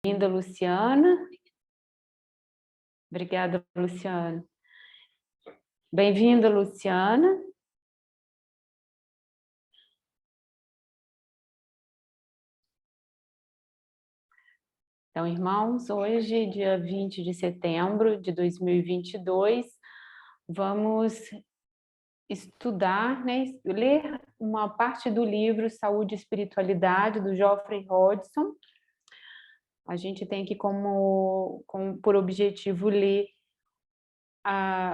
Bem-vinda, Luciana. Obrigada, Luciana. Bem-vinda, Luciana. Então, irmãos, hoje, dia 20 de setembro de 2022, vamos estudar, né, ler uma parte do livro Saúde e Espiritualidade, do Geoffrey Hodgson. A gente tem aqui por objetivo ler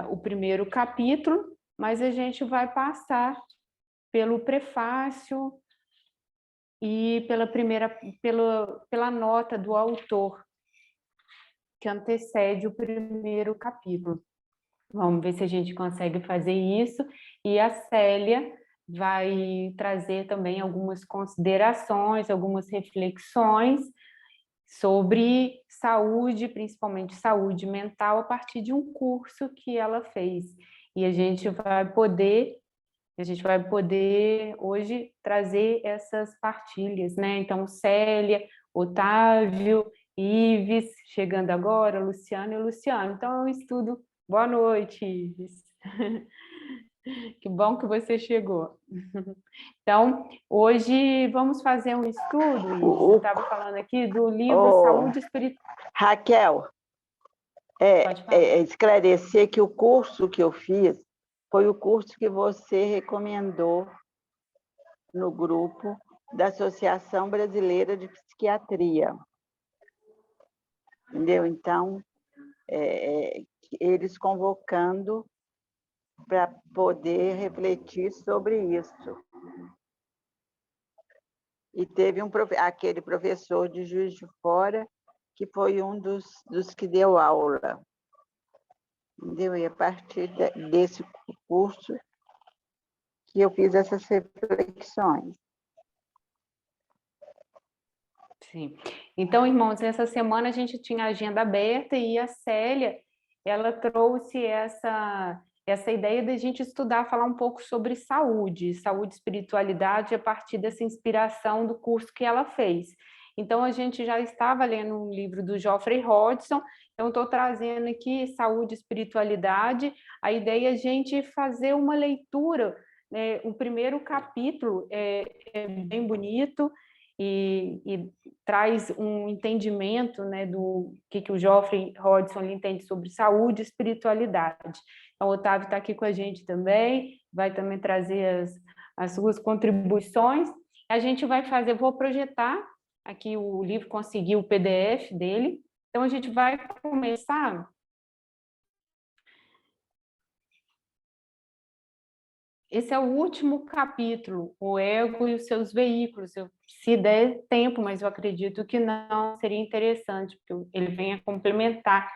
o primeiro capítulo, mas a gente vai passar pelo prefácio e pela nota do autor, que antecede o primeiro capítulo. Vamos ver se a gente consegue fazer isso. E a Célia vai trazer também algumas considerações, algumas reflexões sobre saúde, principalmente saúde mental, a partir de um curso que ela fez. E a gente vai poder hoje trazer essas partilhas, né? Então, Célia, Otávio, Ives, chegando agora, Luciano e Luciano. Então, é um estudo. Boa noite, Ives. Que bom que você chegou. Então, hoje vamos fazer um estudo, Ives. Eu estava falando aqui do livro Saúde Espiritual. Raquel, esclarecer que o curso que eu fiz foi o curso que você recomendou no grupo da Associação Brasileira de Psiquiatria. Entendeu? Então, eles convocando para poder refletir sobre isso. E teve aquele professor de Juiz de Fora, que foi um dos que deu aula. Entendeu? E a partir desse curso que eu fiz essas reflexões. Sim. Então, irmãos, essa semana a gente tinha a agenda aberta e a Célia, ela trouxe essa ideia da gente estudar, falar um pouco sobre saúde e espiritualidade a partir dessa inspiração do curso que ela fez. Então, a gente já estava lendo um livro do Geoffrey Hodgson, então estou trazendo aqui saúde e espiritualidade. A ideia é a gente fazer uma leitura, né? O primeiro capítulo é bem bonito, e traz um entendimento, né, do que o Geoffrey Hodgson entende sobre saúde e espiritualidade. Então, o Otávio está aqui com a gente também, vai também trazer as suas contribuições. A gente vai fazer, vou projetar aqui o livro, consegui o PDF dele. Então, a gente vai começar. Esse é o último capítulo, o ego e os seus veículos. Se der tempo, mas eu acredito que não, seria interessante, porque ele vem a complementar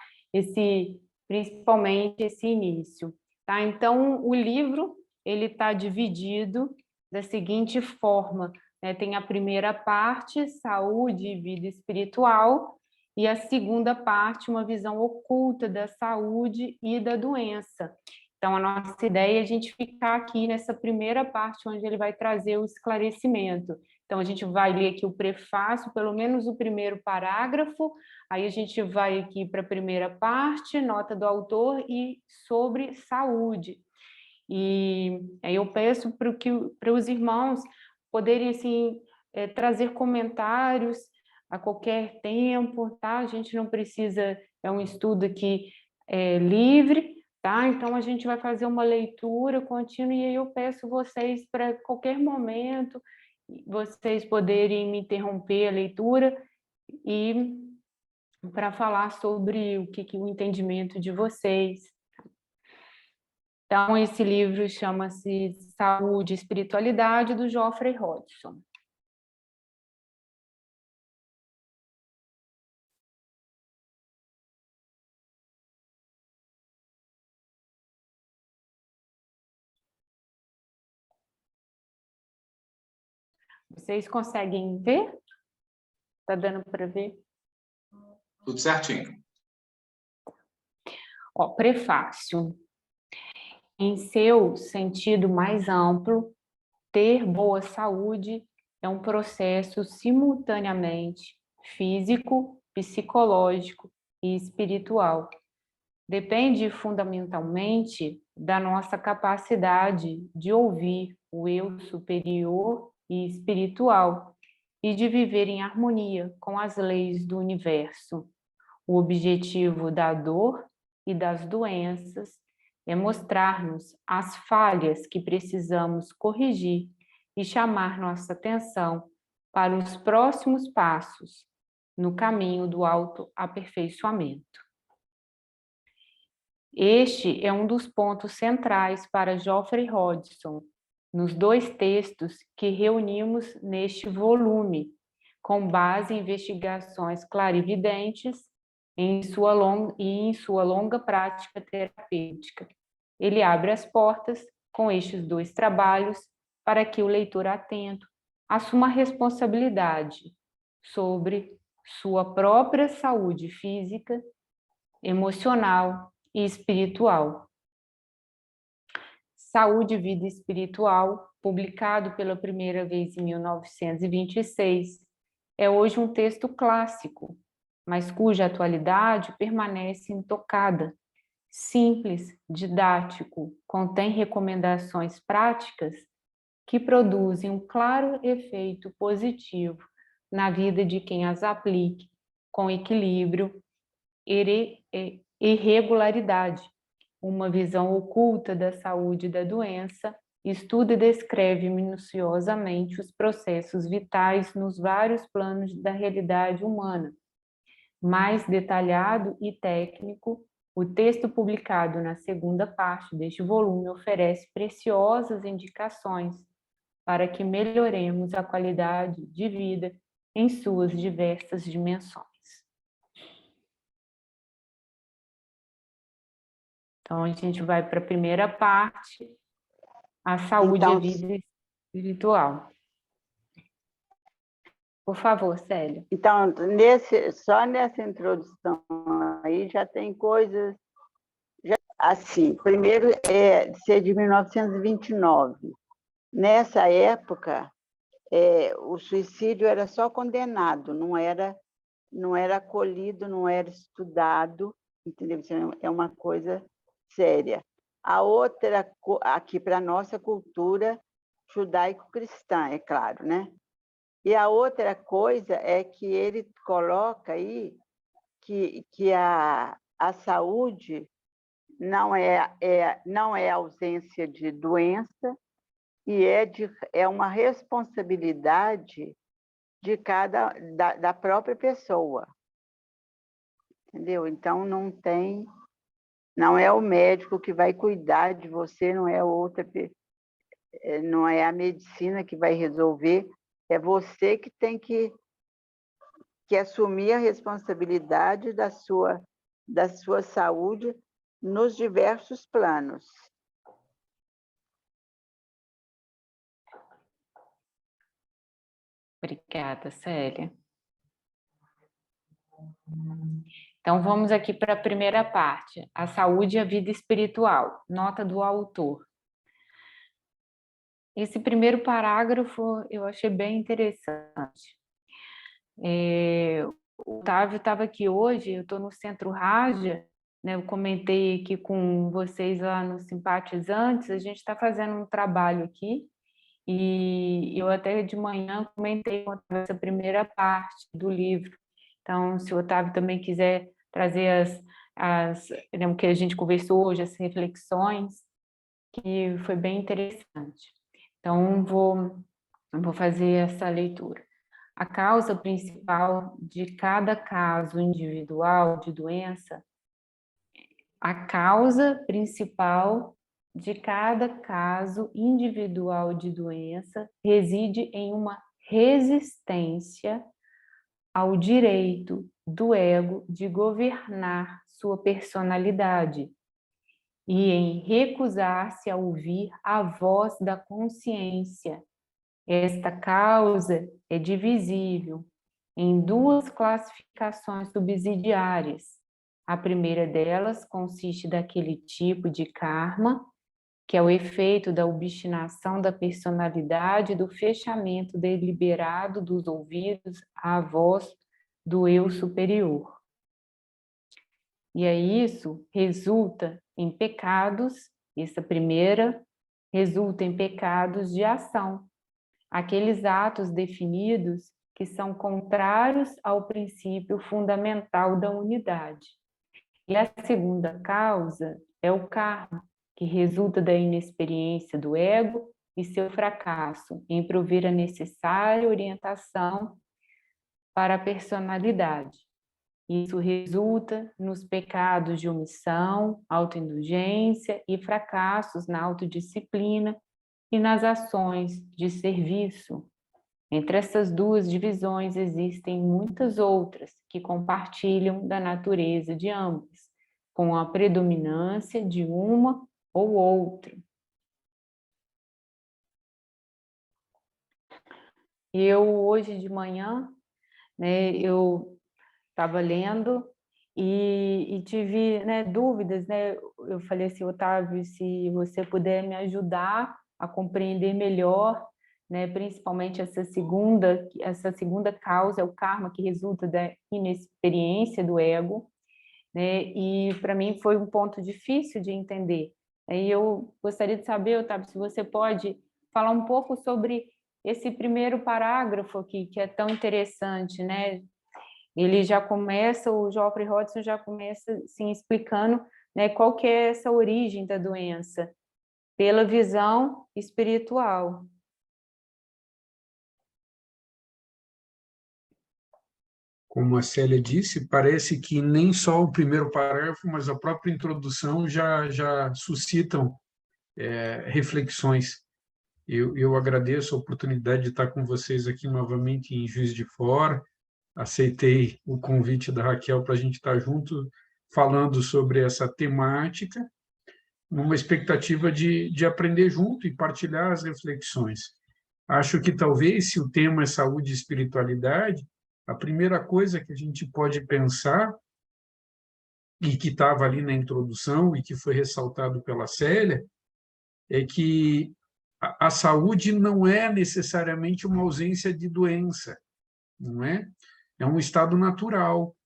principalmente esse início. Tá? Então, o livro ele está dividido da seguinte forma, né? Tem a primeira parte, saúde e vida espiritual, e a segunda parte, uma visão oculta da saúde e da doença. Então, a nossa ideia é a gente ficar aqui nessa primeira parte, onde ele vai trazer o esclarecimento. Então, a gente vai ler aqui o prefácio, pelo menos o primeiro parágrafo, aí a gente vai aqui para a primeira parte, nota do autor e sobre saúde. E aí eu peço para os irmãos poderem, assim, trazer comentários a qualquer tempo, tá? A gente não precisa, é um estudo aqui livre, tá? Então, a gente vai fazer uma leitura contínua e aí eu peço vocês para qualquer momento, vocês poderem me interromper a leitura e para falar sobre o entendimento de vocês. Então, esse livro chama-se Saúde e Espiritualidade, do Geoffrey Hodgson. Vocês conseguem ver? Está dando para ver? Tudo certinho. Ó, prefácio. Em seu sentido mais amplo, ter boa saúde é um processo simultaneamente físico, psicológico e espiritual. Depende fundamentalmente da nossa capacidade de ouvir o eu superior e espiritual e de viver em harmonia com as leis do universo. O objetivo da dor e das doenças é mostrar-nos as falhas que precisamos corrigir e chamar nossa atenção para os próximos passos no caminho do autoaperfeiçoamento. Este é um dos pontos centrais para Geoffrey Hodgson, nos 2 textos que reunimos neste volume, com base em investigações clarividentes em sua longa prática terapêutica. Ele abre as portas com estes 2 trabalhos para que o leitor atento assuma a responsabilidade sobre sua própria saúde física, emocional e espiritual. Saúde e Vida Espiritual, publicado pela primeira vez em 1926, é hoje um texto clássico, mas cuja atualidade permanece intocada. Simples, didático, contém recomendações práticas que produzem um claro efeito positivo na vida de quem as aplique com equilíbrio e regularidade. Uma visão oculta da saúde e da doença, estuda e descreve minuciosamente os processos vitais nos vários planos da realidade humana. Mais detalhado e técnico, o texto publicado na segunda parte deste volume oferece preciosas indicações para que melhoremos a qualidade de vida em suas diversas dimensões. Então, a gente vai para a primeira parte, a saúde e a vida espiritual. Por favor, Célia. Então, só nessa introdução aí já tem coisas... assim, primeiro é de ser de 1929. Nessa época, o suicídio era só condenado, não era acolhido, não era estudado, entendeu? É uma coisa séria. A outra, aqui para a nossa cultura judaico-cristã, é claro, né? E a outra coisa é que ele coloca aí que a saúde não é ausência de doença e é uma responsabilidade da própria pessoa, entendeu? Então não é o médico que vai cuidar de você, não é a medicina que vai resolver, é você que tem que assumir a responsabilidade da sua saúde nos diversos planos. Obrigada, Célia. Então, vamos aqui para a primeira parte, a saúde e a vida espiritual, nota do autor. Esse primeiro parágrafo eu achei bem interessante. O Otávio estava aqui hoje, eu estou no Centro Raja, né, eu comentei aqui com vocês lá nos Simpatizantes, a gente está fazendo um trabalho aqui, e eu até de manhã comentei essa primeira parte do livro. Então, se o Otávio também quiser trazer o que a gente conversou hoje, as reflexões, que foi bem interessante. Então, vou fazer essa leitura. A causa principal de cada caso individual de doença, a causa principal de cada caso individual de doença reside em uma resistência ao direito do ego de governar sua personalidade e em recusar-se a ouvir a voz da consciência. Esta causa é divisível em 2 classificações subsidiárias. A primeira delas consiste daquele tipo de karma, que é o efeito da obstinação da personalidade, do fechamento deliberado dos ouvidos à voz do eu superior. E aí isso resulta em pecados, essa primeira resulta em pecados de ação, aqueles atos definidos que são contrários ao princípio fundamental da unidade. E a segunda causa é o karma, que resulta da inexperiência do ego e seu fracasso em prover a necessária orientação para a personalidade. Isso resulta nos pecados de omissão, autoindulgência e fracassos na autodisciplina e nas ações de serviço. Entre essas duas divisões existem muitas outras que compartilham da natureza de ambas, com a predominância de uma ou outra. Eu, hoje de manhã, né, eu estava lendo e tive, né, dúvidas, né? Eu falei assim, Otávio, se você puder me ajudar a compreender melhor, né, principalmente essa segunda causa, é o karma, que resulta da inexperiência do ego, né? E para mim foi um ponto difícil de entender. Aí eu gostaria de saber, Otávio, se você pode falar um pouco sobre esse primeiro parágrafo aqui, que é tão interessante, né? Ele já começa, o Geoffrey Hodgson já começa assim, explicando, né, qual que é essa origem da doença, pela visão espiritual. Como a Célia disse, parece que nem só o primeiro parágrafo, mas a própria introdução já suscitam reflexões. Eu agradeço a oportunidade de estar com vocês aqui novamente em Juiz de Fora. Aceitei o convite da Raquel para a gente estar junto falando sobre essa temática, numa expectativa de aprender junto e partilhar as reflexões. Acho que talvez, se o tema é saúde e espiritualidade, a primeira coisa que a gente pode pensar, e que estava ali na introdução e que foi ressaltado pela Célia, é que a saúde não é necessariamente uma ausência de doença, não é? É um estado natural,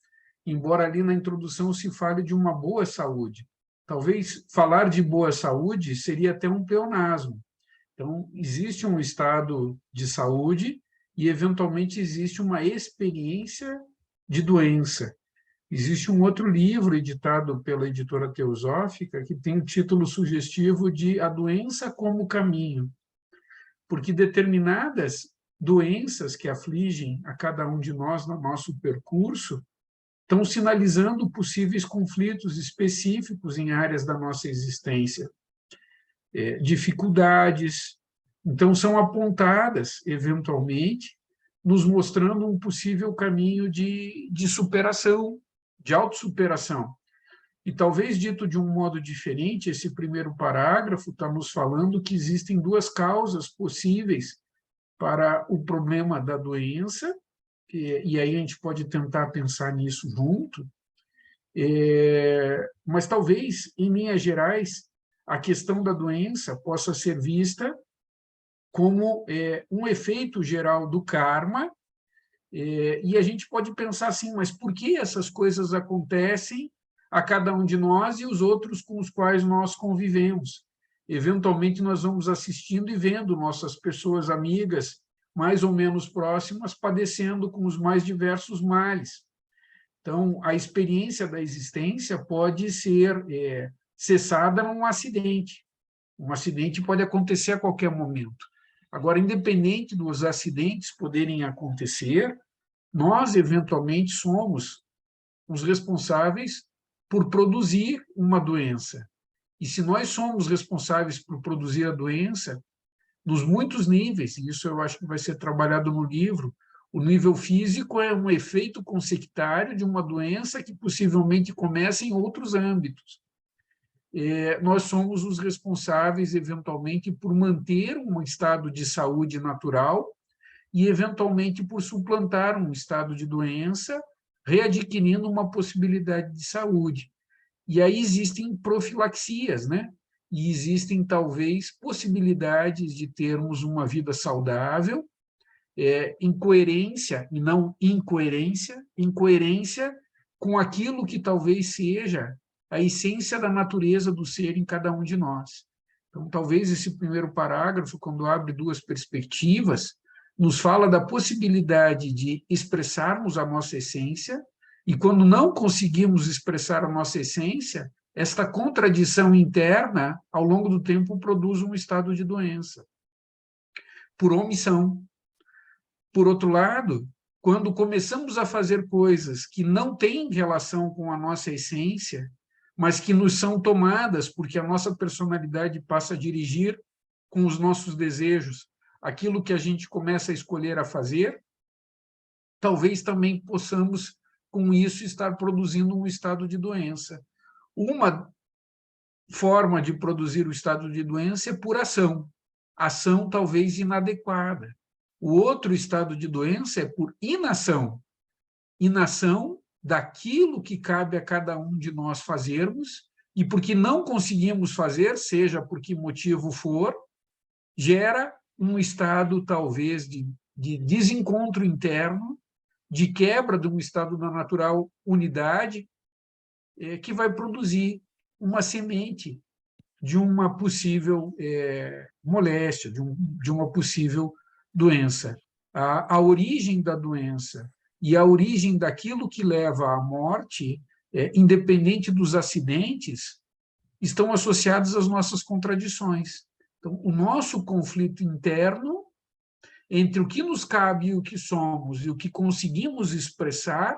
embora ali na introdução se fale de uma boa saúde. Talvez falar de boa saúde seria até um pleonasmo. Então, existe um estado de saúde e, eventualmente, existe uma experiência de doença. Existe um outro livro editado pela editora Teosófica que tem o título sugestivo de A Doença como Caminho, porque determinadas doenças que afligem a cada um de nós no nosso percurso estão sinalizando possíveis conflitos específicos em áreas da nossa existência, dificuldades. Então, são apontadas, eventualmente, nos mostrando um possível caminho de superação, de autossuperação. E talvez, dito de um modo diferente, esse primeiro parágrafo está nos falando que existem duas causas possíveis para o problema da doença, e aí a gente pode tentar pensar nisso junto, mas talvez, em linhas gerais, a questão da doença possa ser vista como um efeito geral do karma, e a gente pode pensar assim, mas por que essas coisas acontecem a cada um de nós e os outros com os quais nós convivemos? Eventualmente, nós vamos assistindo e vendo nossas pessoas amigas, mais ou menos próximas, padecendo com os mais diversos males. Então, a experiência da existência pode ser cessada num acidente. Um acidente pode acontecer a qualquer momento. Agora, independente dos acidentes poderem acontecer, nós, eventualmente, somos os responsáveis por produzir uma doença. E se nós somos responsáveis por produzir a doença, nos muitos níveis, e isso eu acho que vai ser trabalhado no livro, o nível físico é um efeito consectário de uma doença que possivelmente começa em outros âmbitos. Nós somos os responsáveis, eventualmente, por manter um estado de saúde natural e, eventualmente, por suplantar um estado de doença, readquirindo uma possibilidade de saúde. E aí existem profilaxias, né? E existem, talvez, possibilidades de termos uma vida saudável em coerência, e não incoerência, em coerência com aquilo que talvez seja a essência da natureza do ser em cada um de nós. Então, talvez esse primeiro parágrafo, quando abre duas perspectivas, nos fala da possibilidade de expressarmos a nossa essência, e quando não conseguimos expressar a nossa essência, esta contradição interna, ao longo do tempo, produz um estado de doença, por omissão. Por outro lado, quando começamos a fazer coisas que não têm relação com a nossa essência, mas que nos são tomadas porque a nossa personalidade passa a dirigir com os nossos desejos aquilo que a gente começa a escolher a fazer, talvez também possamos, com isso, estar produzindo um estado de doença. Uma forma de produzir o estado de doença é por ação talvez inadequada. O outro estado de doença é por inação daquilo que cabe a cada um de nós fazermos, e porque não conseguimos fazer, seja por que motivo for, gera um estado talvez de desencontro interno, de quebra de um estado da natural unidade, que vai produzir uma semente de uma possível moléstia, de uma possível doença. A origem da doença e a origem daquilo que leva à morte, independente dos acidentes, estão associados às nossas contradições. Então, o nosso conflito interno entre o que nos cabe e o que somos e o que conseguimos expressar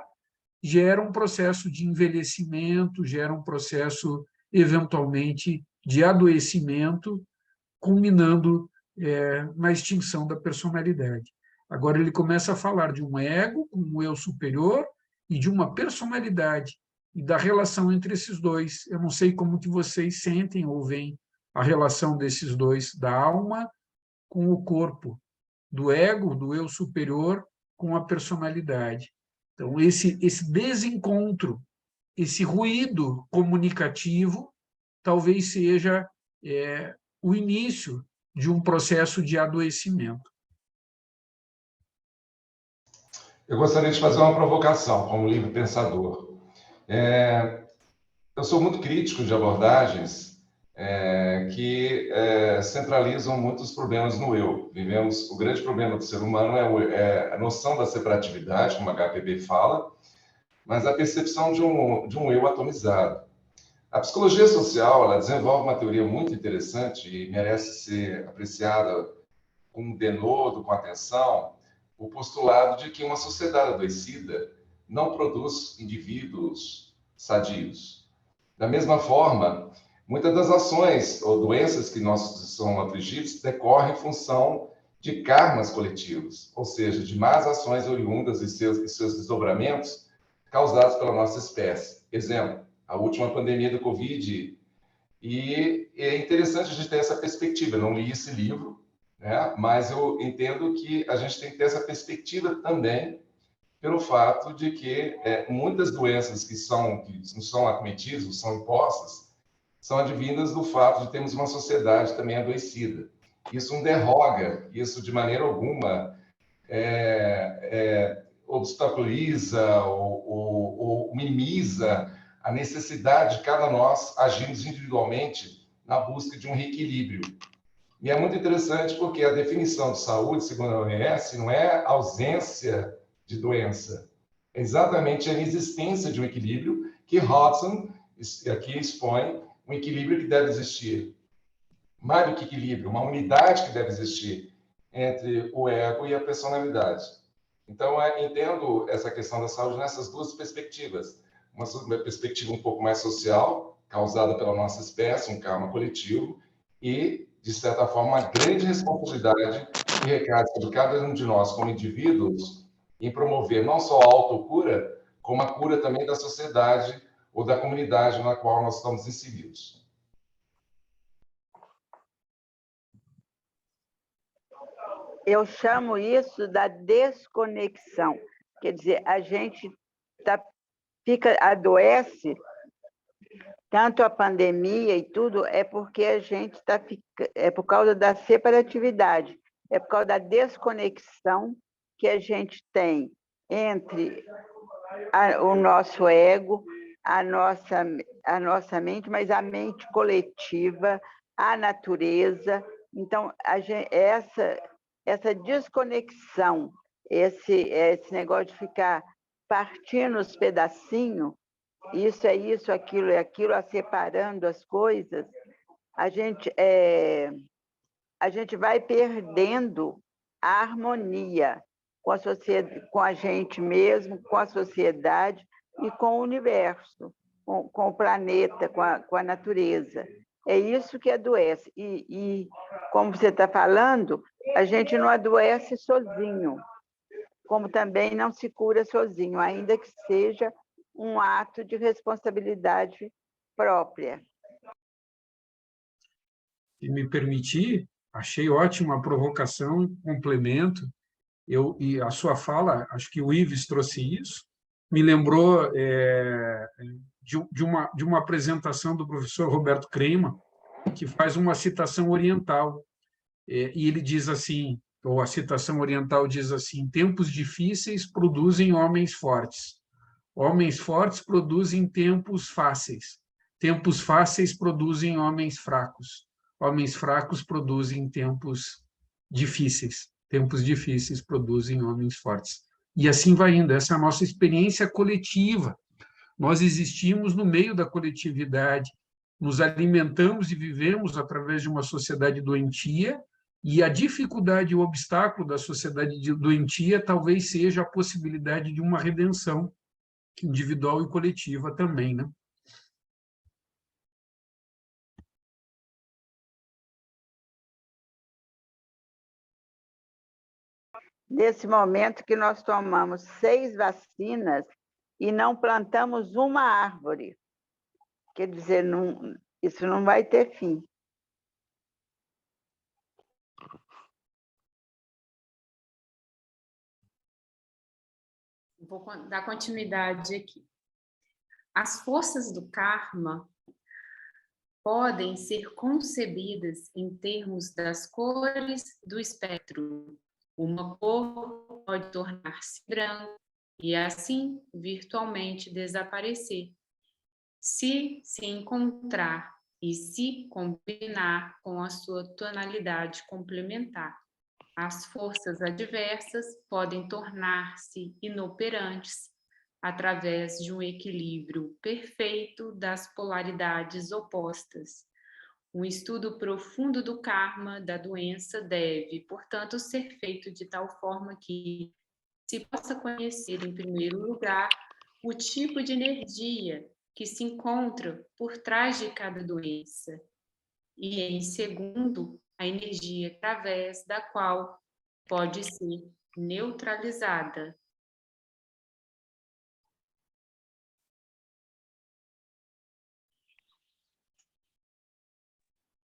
gera um processo de envelhecimento, gera um processo, eventualmente, de adoecimento, culminando na extinção da personalidade. Agora ele começa a falar de um ego, um eu superior, e de uma personalidade, e da relação entre esses dois. Eu não sei como que vocês sentem ou veem a relação desses dois, da alma com o corpo, do ego, do eu superior, com a personalidade. Então, esse desencontro, esse ruído comunicativo, talvez seja o início de um processo de adoecimento. Eu gostaria de fazer uma provocação, como livre pensador. Eu sou muito crítico de abordagens que centralizam muitos problemas no eu. O grande problema do ser humano é a noção da separatividade, como a HPB fala, mas a percepção de um eu atomizado. A psicologia social, ela desenvolve uma teoria muito interessante e merece ser apreciada com denodo, com atenção, o postulado de que uma sociedade adoecida não produz indivíduos sadios. Da mesma forma, muitas das ações ou doenças que nós somos afligidos decorrem em função de karmas coletivos, ou seja, de más ações oriundas e seus desdobramentos causados pela nossa espécie. Exemplo, a última pandemia do Covid. E é interessante a gente ter essa perspectiva. Eu não li esse livro, né? Mas eu entendo que a gente tem que ter essa perspectiva também pelo fato de que muitas doenças que não são acometidas, são impostas, são advindas do fato de termos uma sociedade também adoecida. Isso não derroga, isso de maneira alguma obstaculiza ou minimiza a necessidade de cada nós agirmos individualmente na busca de um reequilíbrio. E é muito interessante porque a definição de saúde, segundo a OMS, não é ausência de doença, é exatamente a existência de um equilíbrio que Hudson aqui expõe, um equilíbrio que deve existir. Mais do que equilíbrio, uma unidade que deve existir entre o ego e a personalidade. Então, entendo essa questão da saúde nessas duas perspectivas. Uma perspectiva um pouco mais social, causada pela nossa espécie, um karma coletivo, e, de certa forma, uma grande responsabilidade que recai sobre cada um de nós como indivíduos em promover não só a autocura, como a cura também da sociedade ou da comunidade na qual nós estamos inseridos. Eu chamo isso da desconexão. Quer dizer, a gente adoece, tanto a pandemia e tudo, é porque a gente é por causa da separatividade, é por causa da desconexão que a gente tem entre o nosso ego, a nossa mente, mas a mente coletiva, a natureza. Então, essa desconexão, esse negócio de ficar partindo os pedacinhos, isso é isso, aquilo é aquilo, separando as coisas, a gente vai perdendo a harmonia com a sociedade, com a gente mesmo, com a sociedade e com o universo, com o planeta, com a natureza. É isso que adoece. E como você está falando, a gente não adoece sozinho, como também não se cura sozinho, ainda que seja um ato de responsabilidade própria. Se me permitir, achei ótima a provocação e complemento. E a sua fala, acho que o Ives trouxe isso, me lembrou de uma apresentação do professor Roberto Crema, que faz uma citação oriental. E ele diz assim, ou a citação oriental diz assim: tempos difíceis produzem homens fortes. Homens fortes produzem tempos fáceis. Tempos fáceis produzem homens fracos. Homens fracos produzem tempos difíceis. Tempos difíceis produzem homens fortes. E assim vai indo. Essa é a nossa experiência coletiva. Nós existimos no meio da coletividade, nos alimentamos e vivemos através de uma sociedade doentia, e a dificuldade e o obstáculo da sociedade doentia talvez seja a possibilidade de uma redenção individual e coletiva também, né? Nesse momento que nós tomamos 6 vacinas e não plantamos uma árvore. Quer dizer, isso não vai ter fim. Vou dar continuidade aqui. As forças do karma podem ser concebidas em termos das cores do espectro. Uma cor pode tornar-se branca e, assim, virtualmente desaparecer, se encontrar e se combinar com a sua tonalidade complementar. As forças adversas podem tornar-se inoperantes através de um equilíbrio perfeito das polaridades opostas. Um estudo profundo do karma da doença deve, portanto, ser feito de tal forma que se possa conhecer, em primeiro lugar, o tipo de energia que se encontra por trás de cada doença, e, em segundo, a energia através da qual pode ser neutralizada.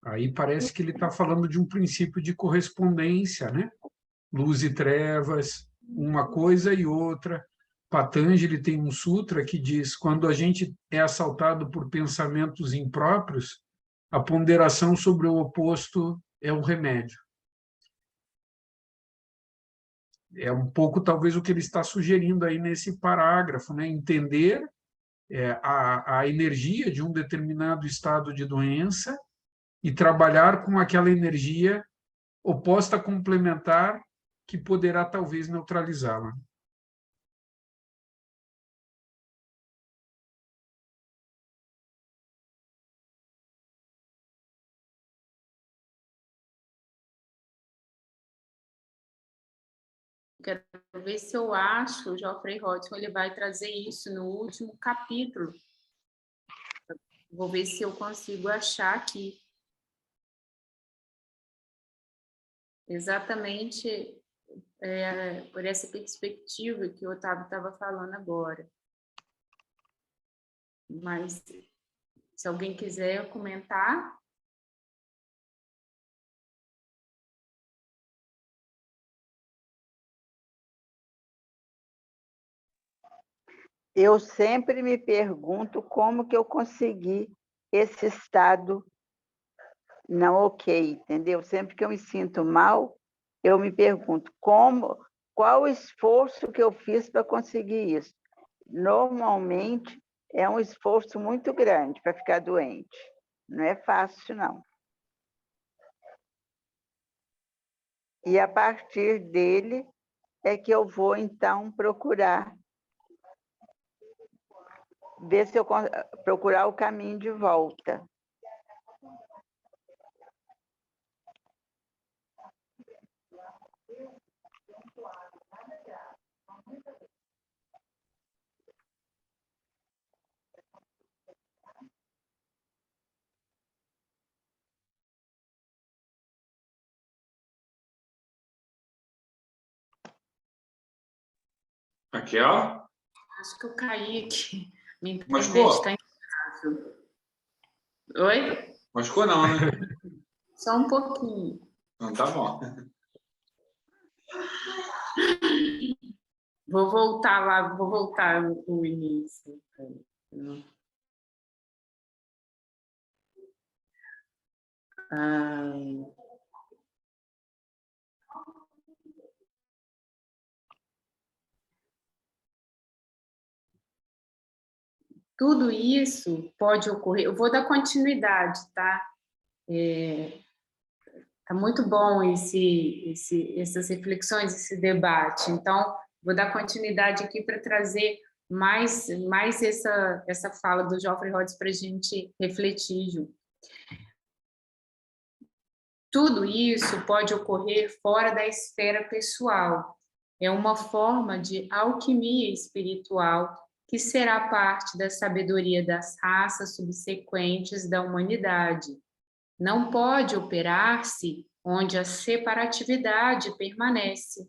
Aí parece que ele está falando de um princípio de correspondência, né? Luz e trevas, uma coisa e outra. Patanjali tem um sutra que diz: quando a gente é assaltado por pensamentos impróprios, a ponderação sobre o oposto é o remédio. É um pouco, talvez, o que ele está sugerindo aí nesse parágrafo, né? Entender a energia de um determinado estado de doença e trabalhar com aquela energia oposta complementar que poderá, talvez, neutralizá-la. Quero ver se eu acho, o Geoffrey Hodgson, ele vai trazer isso no último capítulo. Vou ver se eu consigo achar aqui. Exatamente por essa perspectiva que o Otávio estava falando agora. Mas, se alguém quiser comentar... Eu sempre me pergunto como que eu consegui esse estado não ok, entendeu? Sempre que eu me sinto mal, eu me pergunto como qual o esforço que eu fiz para conseguir isso? Normalmente, é um esforço muito grande para ficar doente. Não é fácil, não. E a partir dele é que eu vou, então, procurar ver se eu procurar o caminho de volta. Raquel? Acho que eu caí aqui. Minha internet Machucou? está instável. Oi? Machucou não, né? Só um pouquinho. Então tá bom. Vou voltar lá, vou voltar o início. Tudo isso pode ocorrer. Eu vou dar continuidade, tá? Tá muito bom essas reflexões, esse debate. Então, vou dar continuidade aqui para trazer mais essa fala do Geoffrey Rhodes para a gente refletir junto. Tudo isso pode ocorrer fora da esfera pessoal. É uma forma de alquimia espiritual que será parte da sabedoria das raças subsequentes da humanidade. Não pode operar-se onde a separatividade permanece.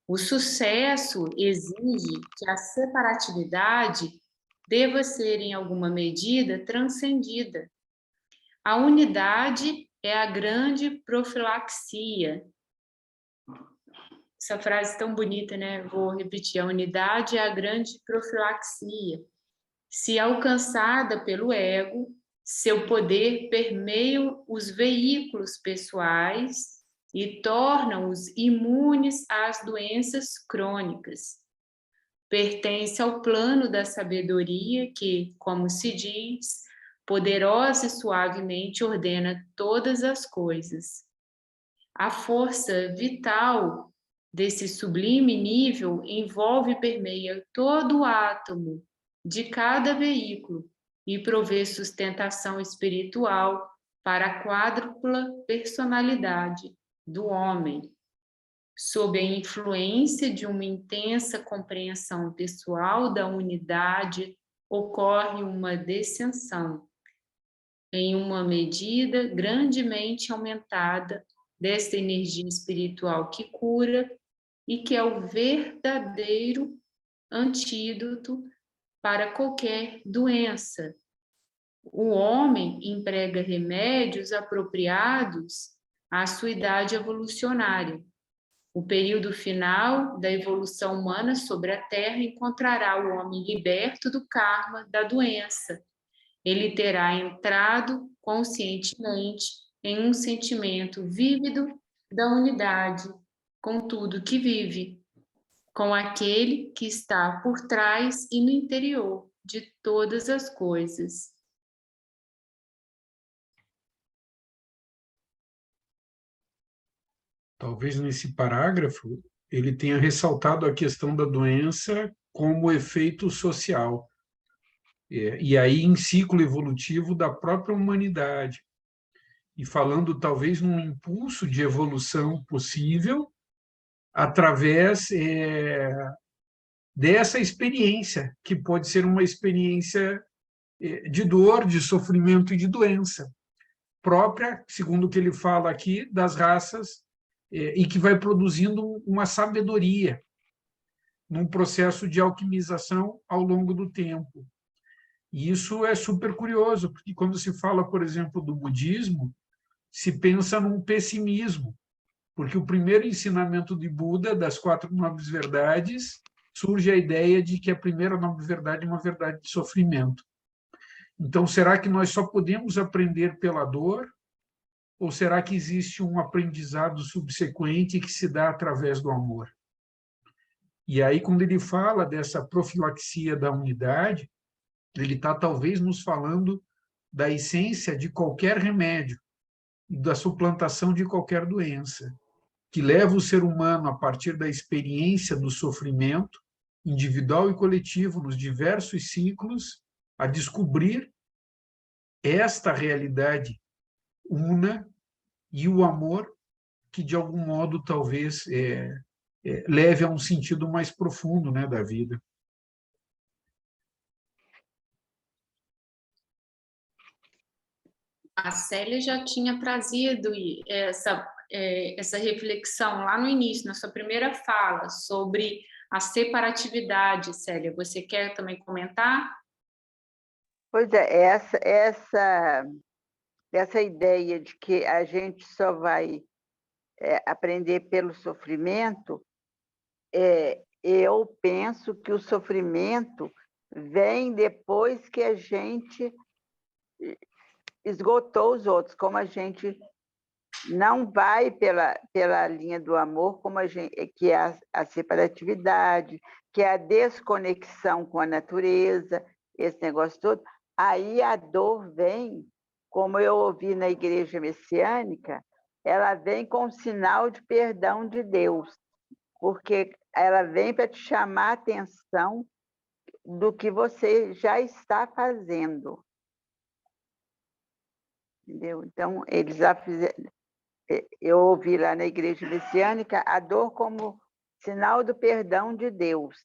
O sucesso exige que a separatividade deva ser, em alguma medida, transcendida. A unidade é a grande profilaxia. Essa frase tão bonita, né? Vou repetir. A unidade é a grande profilaxia. Se alcançada pelo ego, seu poder permeia os veículos pessoais e torna-os imunes às doenças crônicas. Pertence ao plano da sabedoria que, como se diz, poderosa e suavemente ordena todas as coisas. A força vital desse sublime nível envolve e permeia todo o átomo de cada veículo e provê sustentação espiritual para a quádrupla personalidade do homem. Sob a influência de uma intensa compreensão pessoal da unidade, ocorre uma descensão, em uma medida grandemente aumentada, desta energia espiritual que cura e que é o verdadeiro antídoto para qualquer doença. O homem emprega remédios apropriados à sua idade evolucionária. O período final da evolução humana sobre a Terra encontrará o homem liberto do karma da doença. Ele terá entrado conscientemente em um sentimento vívido da unidade com tudo que vive, com aquele que está por trás e no interior de todas as coisas. Talvez nesse parágrafo ele tenha ressaltado a questão da doença como efeito social, e aí em ciclo evolutivo da própria humanidade, e falando talvez num impulso de evolução possível através dessa experiência, que pode ser uma experiência de dor, de sofrimento e de doença, própria, segundo o que ele fala aqui, das raças, e que vai produzindo uma sabedoria num processo de alquimização ao longo do tempo. E isso é super curioso, porque quando se fala, por exemplo, do budismo, se pensa num pessimismo, porque o primeiro ensinamento de Buda, das 4 nobres verdades, surge a ideia de que a primeira nobre verdade é uma verdade de sofrimento. Então, será que nós só podemos aprender pela dor? Ou será que existe um aprendizado subsequente que se dá através do amor? E aí, quando ele fala dessa profilaxia da unidade, ele está talvez nos falando da essência de qualquer remédio, da suplantação de qualquer doença, que leva o ser humano, a partir da experiência do sofrimento, individual e coletivo, nos diversos ciclos, a descobrir esta realidade una e o amor que, de algum modo, talvez leve a um sentido mais profundo, né, da vida. A Célia já tinha trazido essa reflexão lá no início, na sua primeira fala, sobre a separatividade. Célia, você quer também comentar? Pois é, essa ideia de que a gente só vai aprender pelo sofrimento, eu penso que o sofrimento vem depois que a gente esgotou os outros, como a gente não vai pela linha do amor, como que é a separatividade, que é a desconexão com a natureza, esse negócio todo, aí a dor vem, como eu ouvi na igreja messiânica, ela vem com o sinal de perdão de Deus, porque ela vem para te chamar a atenção do que você já está fazendo. Entendeu? Então, eles já fizeram. Eu ouvi lá na igreja messiânica a dor como sinal do perdão de Deus,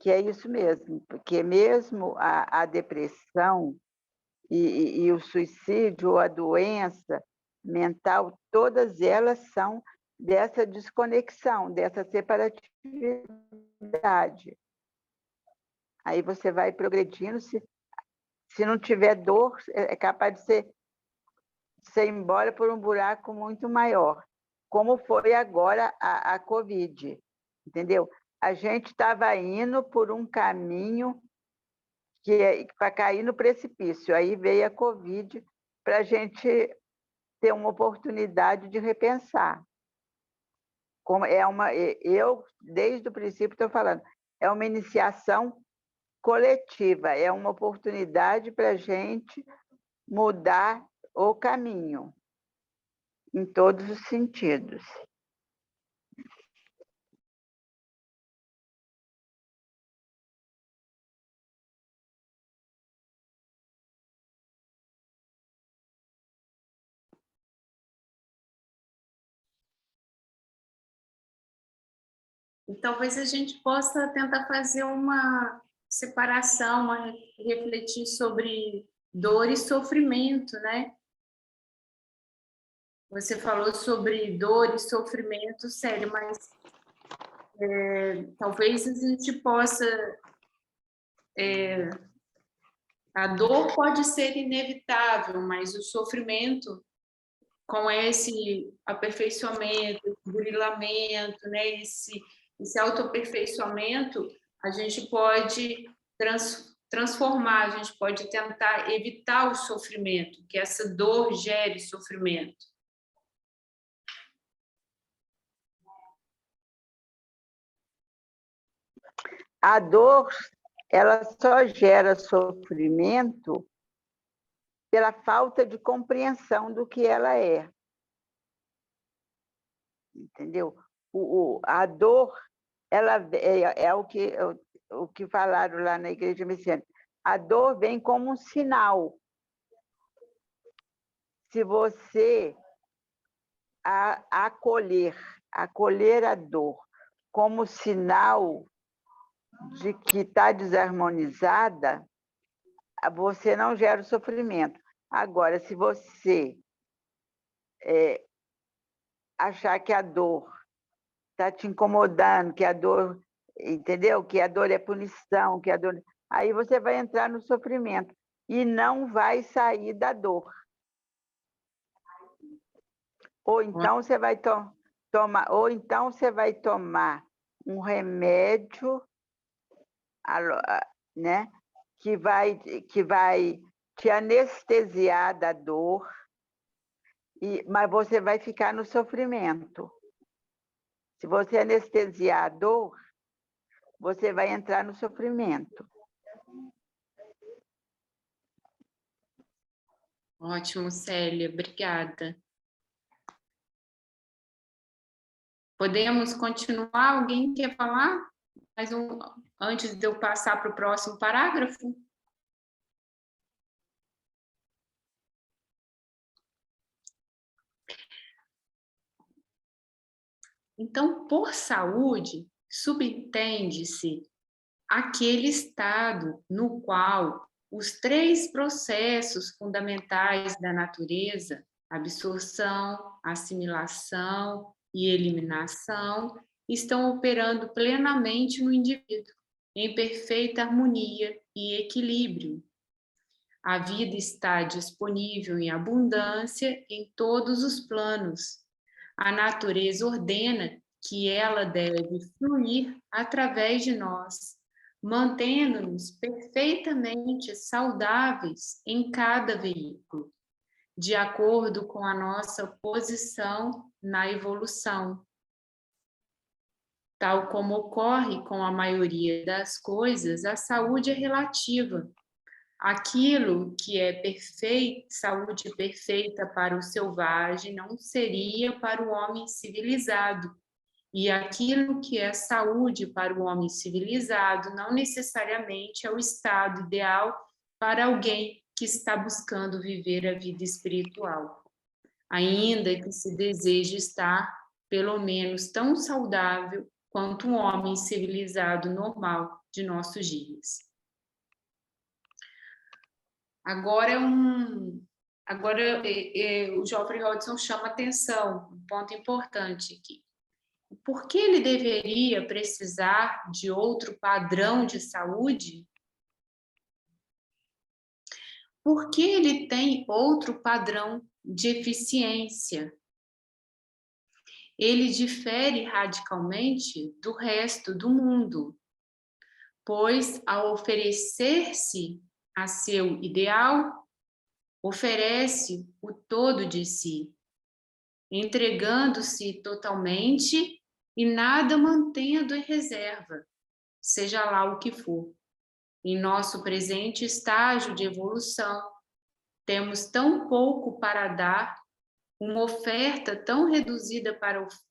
que é isso mesmo, porque mesmo a depressão e o suicídio, ou a doença mental, todas elas são dessa desconexão, dessa separatividade. Aí você vai progredindo, se não tiver dor, é capaz de ser embora por um buraco muito maior, como foi agora a Covid, entendeu? A gente estava indo por um caminho para cair no precipício, aí veio a Covid para a gente ter uma oportunidade de repensar. Eu, desde o princípio, estou falando, é uma iniciação coletiva, é uma oportunidade para a gente mudar o caminho, em todos os sentidos. E talvez a gente possa tentar fazer uma separação, refletir sobre dor e sofrimento, né? Você falou sobre dor e sofrimento, sério, mas talvez a gente possa... a dor pode ser inevitável, mas o sofrimento, com esse aperfeiçoamento, esse burilamento, né? Esse autoaperfeiçoamento, a gente pode transformar, a gente pode tentar evitar o sofrimento, que essa dor gere sofrimento. A dor, ela só gera sofrimento pela falta de compreensão do que ela é. Entendeu? A dor, ela é o que falaram lá na igreja messiânica. A dor vem como um sinal. Se você acolher a dor como sinal de que está desarmonizada, você não gera o sofrimento. Agora, se você achar que a dor está te incomodando, que a dor, entendeu? Que a dor é punição, que a dor... Aí você vai entrar no sofrimento e não vai sair da dor. Ou então você vai tomar um remédio, né, que vai te anestesiar da dor, mas você vai ficar no sofrimento. Se você anestesiar a dor, você vai entrar no sofrimento. Ótimo, Célia, obrigada. Podemos continuar? Alguém quer falar? Antes de eu passar para o próximo parágrafo? Então, por saúde, subentende-se aquele estado no qual os 3 processos fundamentais da natureza, absorção, assimilação e eliminação, estão operando plenamente no indivíduo, em perfeita harmonia e equilíbrio. A vida está disponível em abundância em todos os planos. A natureza ordena que ela deve fluir através de nós, mantendo-nos perfeitamente saudáveis em cada veículo, de acordo com a nossa posição na evolução. Tal como ocorre com a maioria das coisas, a saúde é relativa. Aquilo que é saúde perfeita para o selvagem não seria para o homem civilizado. E aquilo que é saúde para o homem civilizado não necessariamente é o estado ideal para alguém que está buscando viver a vida espiritual. Ainda que se deseje estar, pelo menos, tão saudável quanto um homem civilizado normal de nossos dias. Agora, o Geoffrey Hodgson chama atenção, um ponto importante aqui. Por que ele deveria precisar de outro padrão de saúde? Porque ele tem outro padrão de eficiência. Ele difere radicalmente do resto do mundo, pois, ao oferecer-se a seu ideal, oferece o todo de si, entregando-se totalmente e nada mantendo em reserva, seja lá o que for. Em nosso presente estágio de evolução, temos tão pouco para dar, uma oferta tão reduzida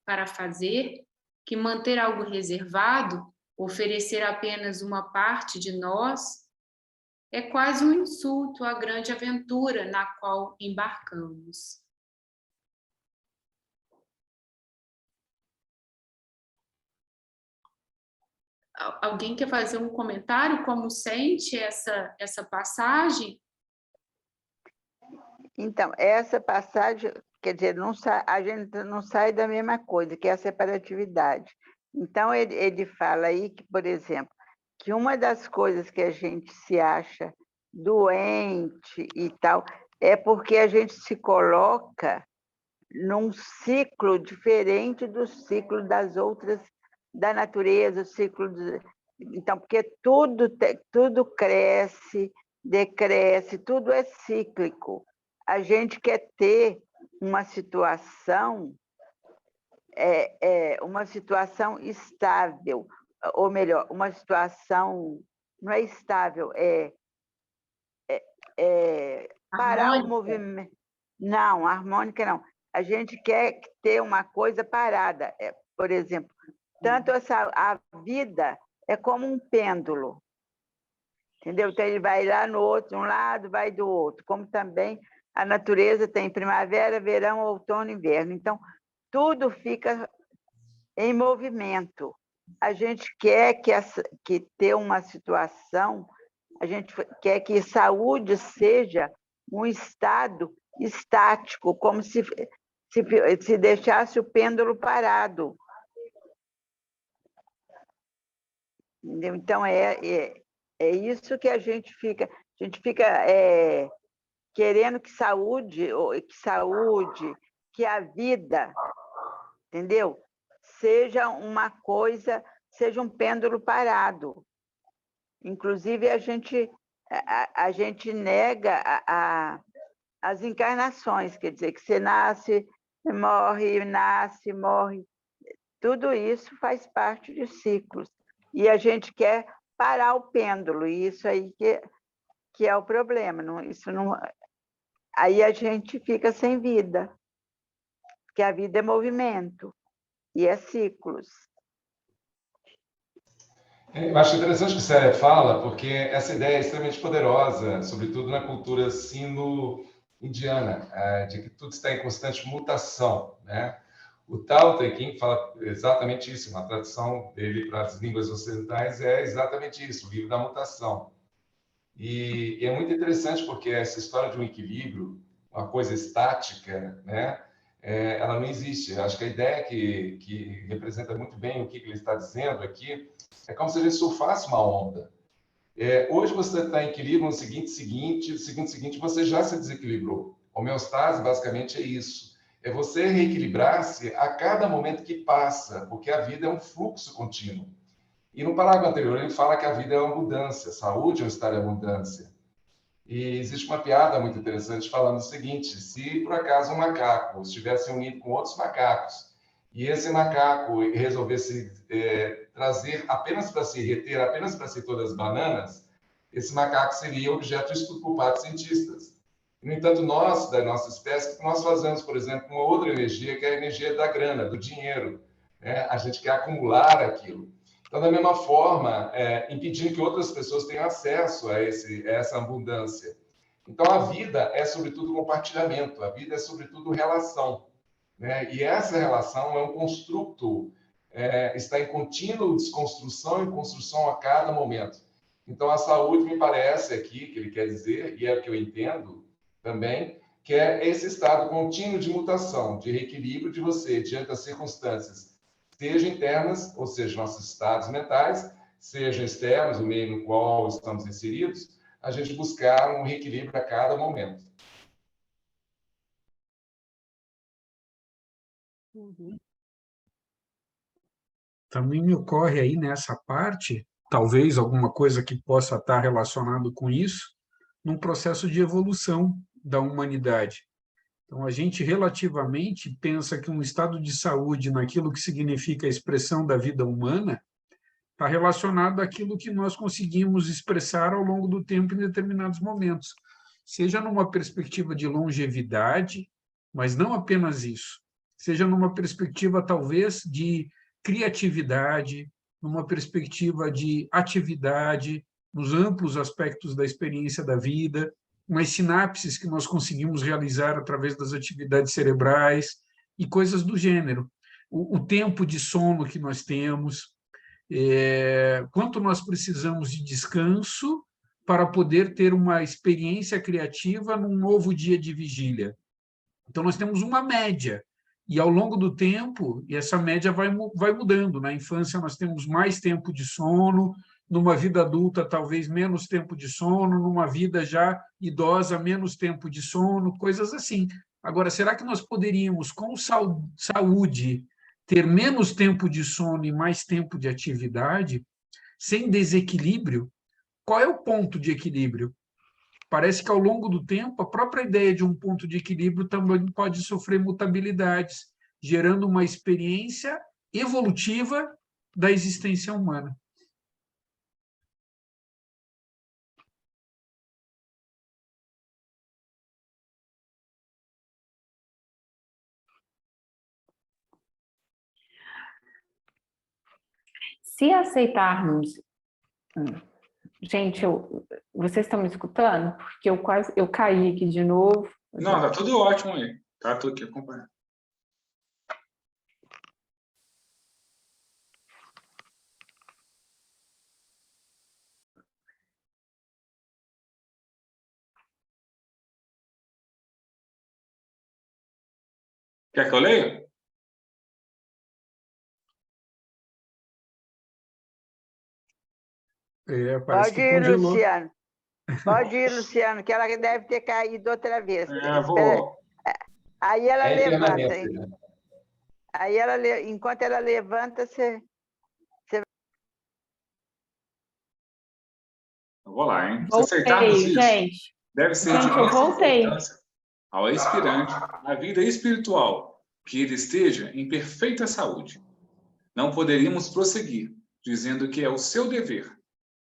para fazer, que manter algo reservado, oferecer apenas uma parte de nós, é quase um insulto à grande aventura na qual embarcamos. Alguém quer fazer um comentário? Como sente essa passagem? Então, essa passagem, quer dizer, a gente não sai da mesma coisa, que é a separatividade. Então, ele fala aí que, por exemplo, que uma das coisas que a gente se acha doente e tal, é porque a gente se coloca num ciclo diferente do ciclo das outras, da natureza, o ciclo então, porque tudo cresce, decresce, tudo é cíclico. A gente quer ter uma situação uma situação estável, ou melhor, uma situação não é estável, parar o movimento. Não, harmônica não. A gente quer ter uma coisa parada. Por exemplo, tanto a vida é como um pêndulo, entendeu? Então, ele vai lá no outro, um lado, vai do outro, como também a natureza tem primavera, verão, outono, inverno. Então, tudo fica em movimento. A gente quer que ter uma situação, a gente quer que saúde seja um estado estático, como se deixasse o pêndulo parado. Entendeu? Então, é isso que a gente fica querendo que que a vida, entendeu? Seja uma coisa, seja um pêndulo parado. Inclusive, a gente nega as encarnações, quer dizer, que você nasce, morre, nasce, morre. Tudo isso faz parte de ciclos. E a gente quer parar o pêndulo, e isso aí que é o problema. Não, isso não, aí a gente fica sem vida, porque a vida é movimento, e é ciclos. Eu acho interessante o que Célia fala, porque essa ideia é extremamente poderosa, sobretudo na cultura sino-indiana, de que tudo está em constante mutação, né? O Tao Te Ching fala exatamente isso, uma tradução dele para as línguas ocidentais é exatamente isso, o livro da mutação. E é muito interessante porque essa história de um equilíbrio, uma coisa estática, né? Ela não existe. Eu acho que a ideia que representa muito bem o que ele está dizendo aqui é como se a gente surfasse uma onda. Hoje você está em equilíbrio, no seguinte você já se desequilibrou. Homeostase, basicamente, é isso. É você reequilibrar-se a cada momento que passa, porque a vida é um fluxo contínuo. E no parágrafo anterior ele fala que a vida é uma mudança, saúde é um estado de abundância. E existe uma piada muito interessante falando o seguinte: se por acaso um macaco estivesse unido com outros macacos e esse macaco resolvesse trazer apenas para si, reter apenas para si todas as bananas, esse macaco seria objeto de estudo por parte de cientistas. No entanto, nós, da nossa espécie, nós fazemos, por exemplo, uma outra energia, que é a energia da grana, do dinheiro, né? A gente quer acumular aquilo. Então, da mesma forma, impedindo que outras pessoas tenham acesso a essa abundância. Então, a vida é, sobretudo, compartilhamento, a vida é, sobretudo, relação, né? E essa relação é um construto, está em contínua desconstrução e construção a cada momento. Então, a saúde, me parece aqui, que ele quer dizer, e é o que eu entendo também, que é esse estado contínuo de mutação, de reequilíbrio de você diante das circunstâncias, seja internas, ou seja, nossos estados mentais, sejam externos, o meio no qual estamos inseridos, a gente buscar um reequilíbrio a cada momento. Também me ocorre aí nessa parte, talvez alguma coisa que possa estar relacionado com isso, num processo de evolução da humanidade. Então, a gente relativamente pensa que um estado de saúde, naquilo que significa a expressão da vida humana, está relacionado àquilo que nós conseguimos expressar ao longo do tempo em determinados momentos, seja numa perspectiva de longevidade, mas não apenas isso, seja numa perspectiva, talvez, de criatividade, numa perspectiva de atividade, nos amplos aspectos da experiência da vida, umas sinapses que nós conseguimos realizar através das atividades cerebrais e coisas do gênero. O tempo de sono que nós temos, quanto nós precisamos de descanso para poder ter uma experiência criativa num novo dia de vigília. Então, nós temos uma média, e ao longo do tempo, essa média vai mudando. Na infância, nós temos mais tempo de sono, numa vida adulta, talvez menos tempo de sono, numa vida já idosa, menos tempo de sono, coisas assim. Agora, será que nós poderíamos, com saúde, ter menos tempo de sono e mais tempo de atividade, sem desequilíbrio? Qual é o ponto de equilíbrio? Parece que, ao longo do tempo, a própria ideia de um ponto de equilíbrio também pode sofrer mutabilidades, gerando uma experiência evolutiva da existência humana. Se aceitarmos... Gente, vocês estão me escutando? Porque eu caí aqui de novo. Não, tá tudo ótimo aí. Tá tudo aqui acompanhando. Quer que eu leia? Parece Pode que ir, congelou. Luciano. Pode ir, Luciano, que ela deve ter caído outra vez. Vou... Aí ela levanta. Internamente, né? Aí enquanto ela levanta, você... Eu vou lá, hein? Se Voltei, aceitarmos isso, gente. deve ser Gente, de eu imensa voltei. importância ao aspirante na vida espiritual que ele esteja em perfeita saúde. Não poderíamos prosseguir dizendo que é o seu dever,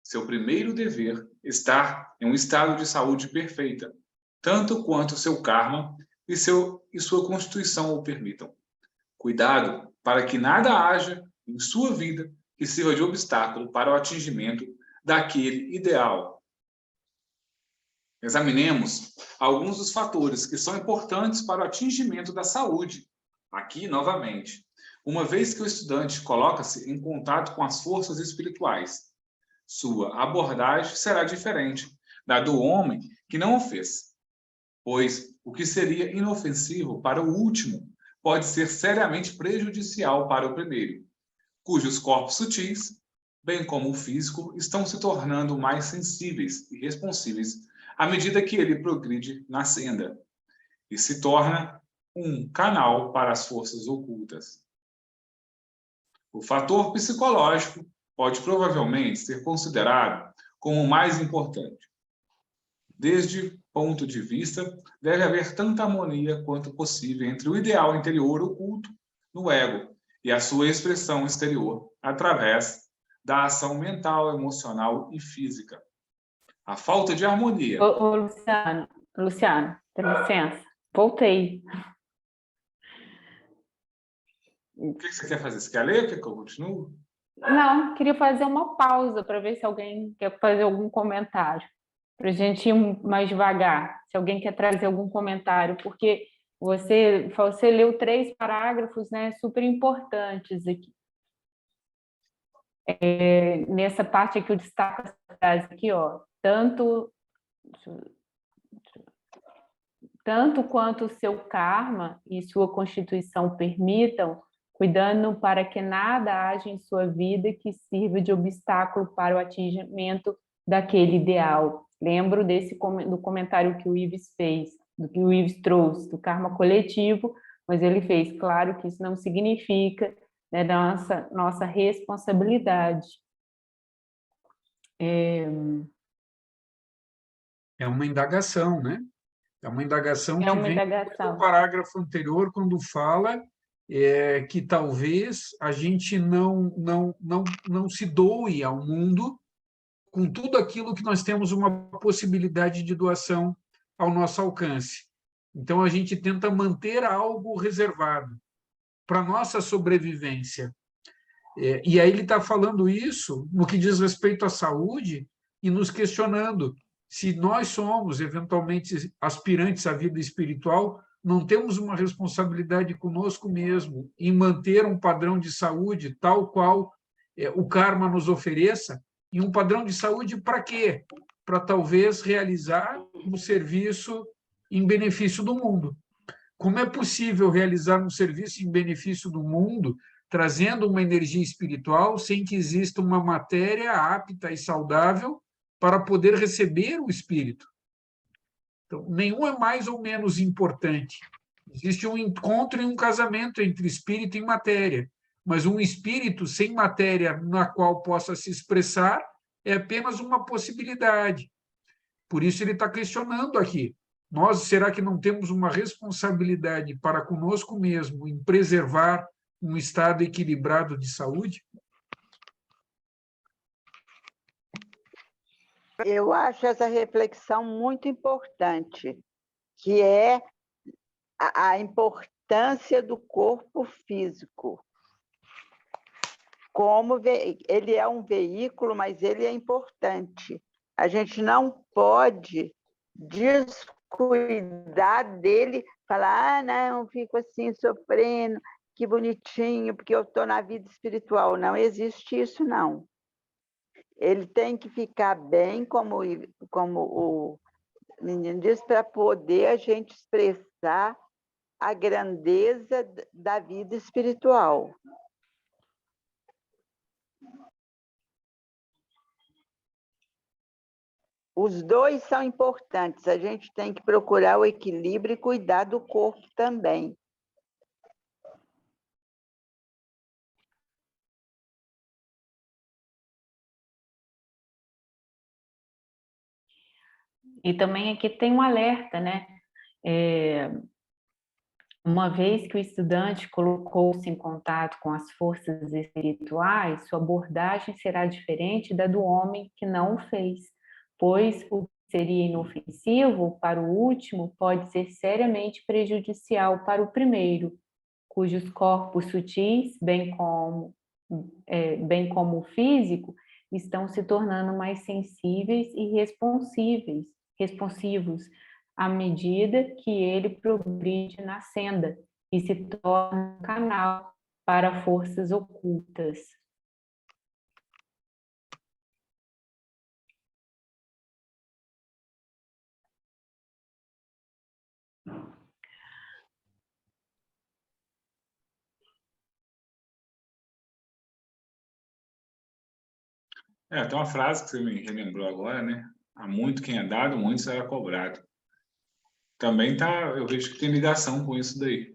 seu primeiro dever, estar em um estado de saúde perfeita, tanto quanto seu karma e sua constituição o permitam. Cuidado para que nada haja em sua vida que sirva de obstáculo para o atingimento daquele ideal. Examinemos alguns dos fatores que são importantes para o atingimento da saúde. Aqui, novamente, uma vez que o estudante coloca-se em contato com as forças espirituais, sua abordagem será diferente da do homem que não o fez, pois o que seria inofensivo para o último pode ser seriamente prejudicial para o primeiro, cujos corpos sutis, bem como o físico, estão se tornando mais sensíveis e responsíveis à medida que ele progride na senda e se torna um canal para as forças ocultas. O fator psicológico pode provavelmente ser considerado como o mais importante. Desde ponto de vista, deve haver tanta harmonia quanto possível entre o ideal interior oculto no ego e a sua expressão exterior, através da ação mental, emocional e física. A falta de harmonia... Luciano, dá licença. Voltei. O que você quer fazer? Você quer ler? Quer que eu continue? Não, queria fazer uma pausa para ver se alguém quer fazer algum comentário, para a gente ir mais devagar, se alguém quer trazer algum comentário, porque você leu 3 parágrafos, né, super importantes aqui. Nessa parte aqui eu destaco essa frase aqui, ó, tanto quanto o seu karma e sua constituição permitam, cuidando para que nada haja em sua vida que sirva de obstáculo para o atingimento daquele ideal. Lembro do comentário que o Ives fez, do que o Ives trouxe, do karma coletivo, mas ele fez claro que isso não significa, né, nossa responsabilidade. É uma indagação, né? É uma indagação que vem do parágrafo anterior, quando fala que talvez a gente não se doe ao mundo com tudo aquilo que nós temos uma possibilidade de doação ao nosso alcance. Então, a gente tenta manter algo reservado para a nossa sobrevivência. E aí ele está falando isso no que diz respeito à saúde e nos questionando se nós somos, eventualmente, aspirantes à vida espiritual, não temos uma responsabilidade conosco mesmo em manter um padrão de saúde tal qual o karma nos ofereça, e um padrão de saúde para quê? Para talvez realizar um serviço em benefício do mundo. Como é possível realizar um serviço em benefício do mundo trazendo uma energia espiritual sem que exista uma matéria apta e saudável para poder receber o espírito? Então, nenhum é mais ou menos importante. Existe um encontro e um casamento entre espírito e matéria, mas um espírito sem matéria na qual possa se expressar é apenas uma possibilidade. Por isso ele está questionando aqui. Nós, será que não temos uma responsabilidade para conosco mesmo em preservar um estado equilibrado de saúde? Eu acho essa reflexão muito importante, que é a importância do corpo físico. Como ele é um veículo, mas ele é importante. A gente não pode descuidar dele, falar, não, fico assim sofrendo, que bonitinho, porque eu estou na vida espiritual. Não existe isso, não. Ele tem que ficar bem, como o menino diz, para poder a gente expressar a grandeza da vida espiritual. Os dois são importantes, a gente tem que procurar o equilíbrio e cuidar do corpo também. E também aqui tem um alerta, né? Uma vez que o estudante colocou-se em contato com as forças espirituais, sua abordagem será diferente da do homem que não o fez, pois o que seria inofensivo para o último pode ser seriamente prejudicial para o primeiro, cujos corpos sutis, bem como o físico, estão se tornando mais sensíveis e responsivos à medida que ele progride na senda e se torna um canal para forças ocultas. Tem uma frase que você me relembrou agora, né? Há muito quem é dado, muito será cobrado. Também eu vejo que tem ligação com isso daí,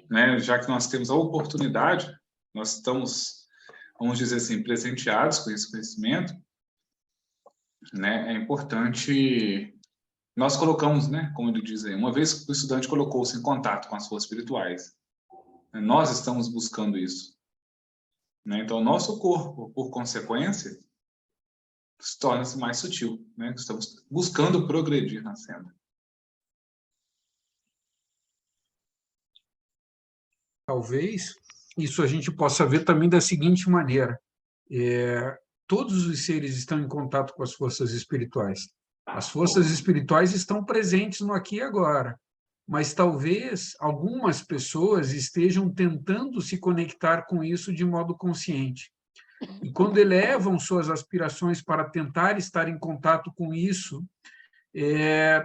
né? Já que nós temos a oportunidade, nós estamos, vamos dizer assim, presenteados com esse conhecimento, né? É importante, nós colocamos, né? Como ele diz aí, uma vez que o estudante colocou-se em contato com as forças espirituais, né? Nós estamos buscando isso, né? Então, o nosso corpo, por consequência, torna-se mais sutil, né? Estamos buscando progredir na senda. Talvez isso a gente possa ver também da seguinte maneira: todos os seres estão em contato com as forças espirituais. As forças espirituais estão presentes no aqui e agora, mas talvez algumas pessoas estejam tentando se conectar com isso de modo consciente. E quando elevam suas aspirações para tentar estar em contato com isso,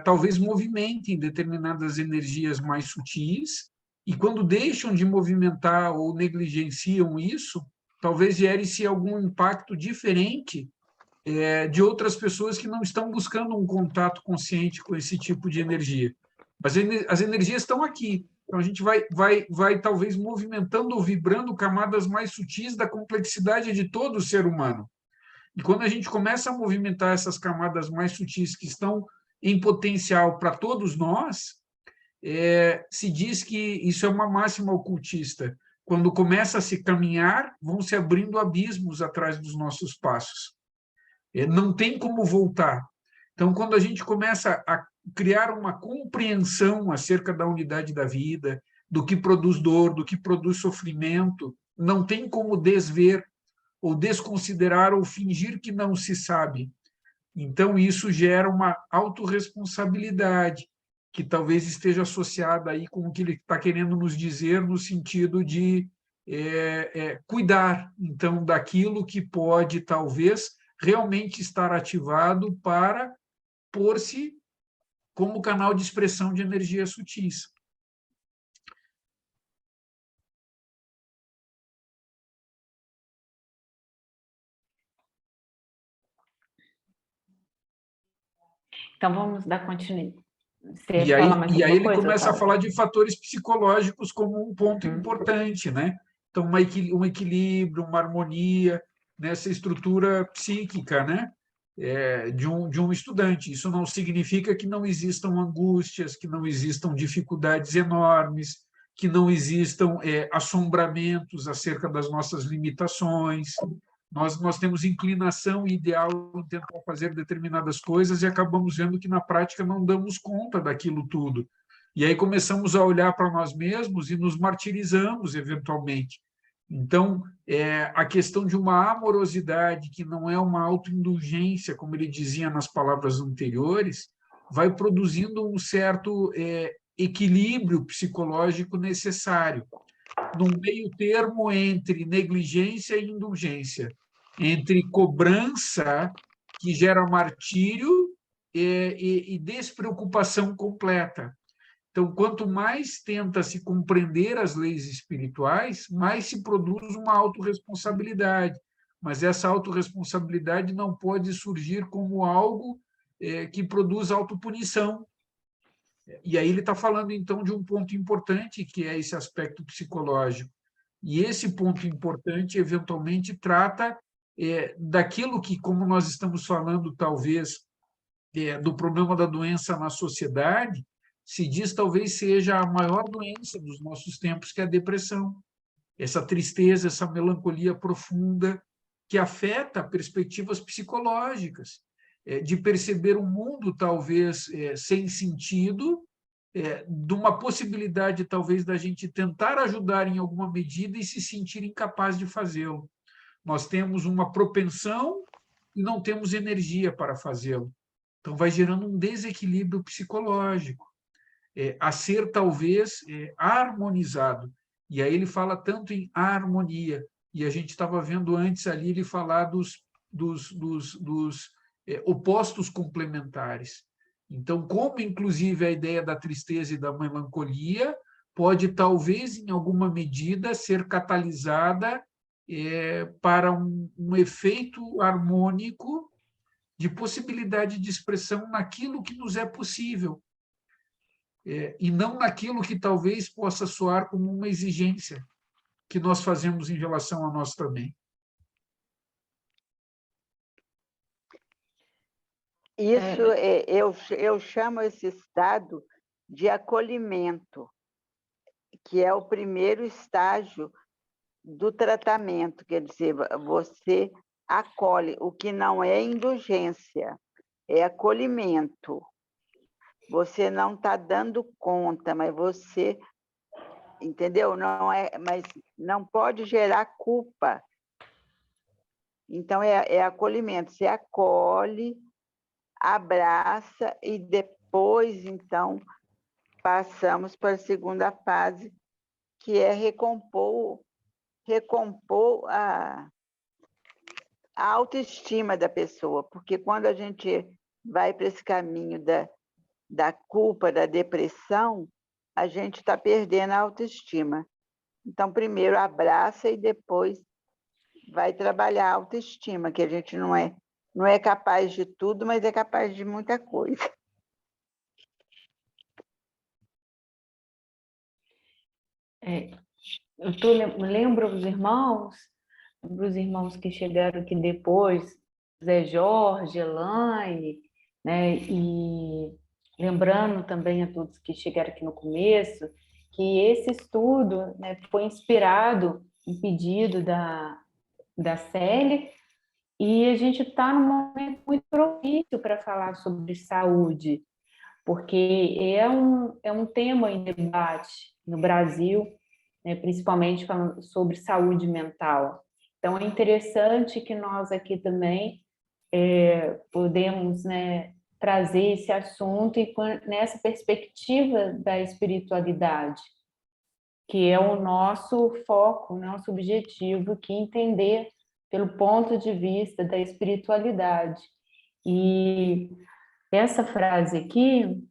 talvez movimentem determinadas energias mais sutis, e quando deixam de movimentar ou negligenciam isso, talvez gere-se algum impacto diferente de outras pessoas que não estão buscando um contato consciente com esse tipo de energia. Mas as energias estão aqui. Então, a gente vai talvez movimentando ou vibrando camadas mais sutis da complexidade de todo o ser humano. E quando a gente começa a movimentar essas camadas mais sutis que estão em potencial para todos nós, se diz que isso é uma máxima ocultista. Quando começa a se caminhar, vão se abrindo abismos atrás dos nossos passos. Não tem como voltar. Então, quando a gente começa a criar uma compreensão acerca da unidade da vida, do que produz dor, do que produz sofrimento, não tem como desver, ou desconsiderar, ou fingir que não se sabe. Então, isso gera uma autorresponsabilidade, que talvez esteja associada aí com o que ele está querendo nos dizer, no sentido de cuidar, então, daquilo que pode, talvez, realmente estar ativado para pôr-se como canal de expressão de energias sutis. Então, vamos dar continuidade. E aí ele começa a falar de fatores psicológicos como um ponto importante, né? Então, um equilíbrio, uma harmonia nessa estrutura psíquica, né? De um estudante. Isso não significa que não existam angústias, que não existam dificuldades enormes, que não existam assombramentos acerca das nossas limitações. Nós temos inclinação e ideal em tentar fazer determinadas coisas e acabamos vendo que, na prática, não damos conta daquilo tudo. E aí começamos a olhar para nós mesmos e nos martirizamos, eventualmente. Então, a questão de uma amorosidade, que não é uma autoindulgência, como ele dizia nas palavras anteriores, vai produzindo um certo equilíbrio psicológico necessário, num meio termo entre negligência e indulgência, entre cobrança, que gera martírio, e despreocupação completa. Então, quanto mais tenta se compreender as leis espirituais, mais se produz uma autorresponsabilidade. Mas essa autorresponsabilidade não pode surgir como algo que produz autopunição. E aí ele está falando, então, de um ponto importante, que é esse aspecto psicológico. E esse ponto importante, eventualmente, trata daquilo que, como nós estamos falando, talvez, do problema da doença na sociedade, se diz talvez seja a maior doença dos nossos tempos, que é a depressão. Essa tristeza, essa melancolia profunda que afeta perspectivas psicológicas, de perceber o mundo talvez sem sentido, de uma possibilidade talvez da gente tentar ajudar em alguma medida e se sentir incapaz de fazê-lo. Nós temos uma propensão e não temos energia para fazê-lo. Então, vai gerando um desequilíbrio psicológico, a ser talvez harmonizado. E aí ele fala tanto em harmonia, e a gente estava vendo antes ali ele falar dos opostos complementares. Então, como inclusive a ideia da tristeza e da melancolia pode talvez em alguma medida ser catalisada para um efeito harmônico de possibilidade de expressão naquilo que nos é possível, e não naquilo que talvez possa soar como uma exigência que nós fazemos em relação a nós também. Isso, eu chamo esse estado de acolhimento, que é o primeiro estágio do tratamento, quer dizer, você acolhe, o que não é indulgência, é acolhimento. Você não está dando conta, mas você, entendeu? Mas não pode gerar culpa. Então, é acolhimento. Você acolhe, abraça e depois, então, passamos para a segunda fase, que é recompor a autoestima da pessoa, porque quando a gente vai para esse caminho da culpa, da depressão, a gente está perdendo a autoestima. Então, primeiro abraça e depois vai trabalhar a autoestima, que a gente não é capaz de tudo, mas é capaz de muita coisa. Lembro os irmãos que chegaram aqui depois, Zé Jorge, Elaine, né? E lembrando também a todos que chegaram aqui no começo, que esse estudo, né, foi inspirado em pedido da Célia, e a gente está num momento muito propício para falar sobre saúde, porque é um tema em debate no Brasil, né, principalmente falando sobre saúde mental. Então, é interessante que nós aqui também podemos, né, trazer esse assunto e nessa perspectiva da espiritualidade, que é o nosso foco, o nosso objetivo, que é entender pelo ponto de vista da espiritualidade. E essa frase aqui,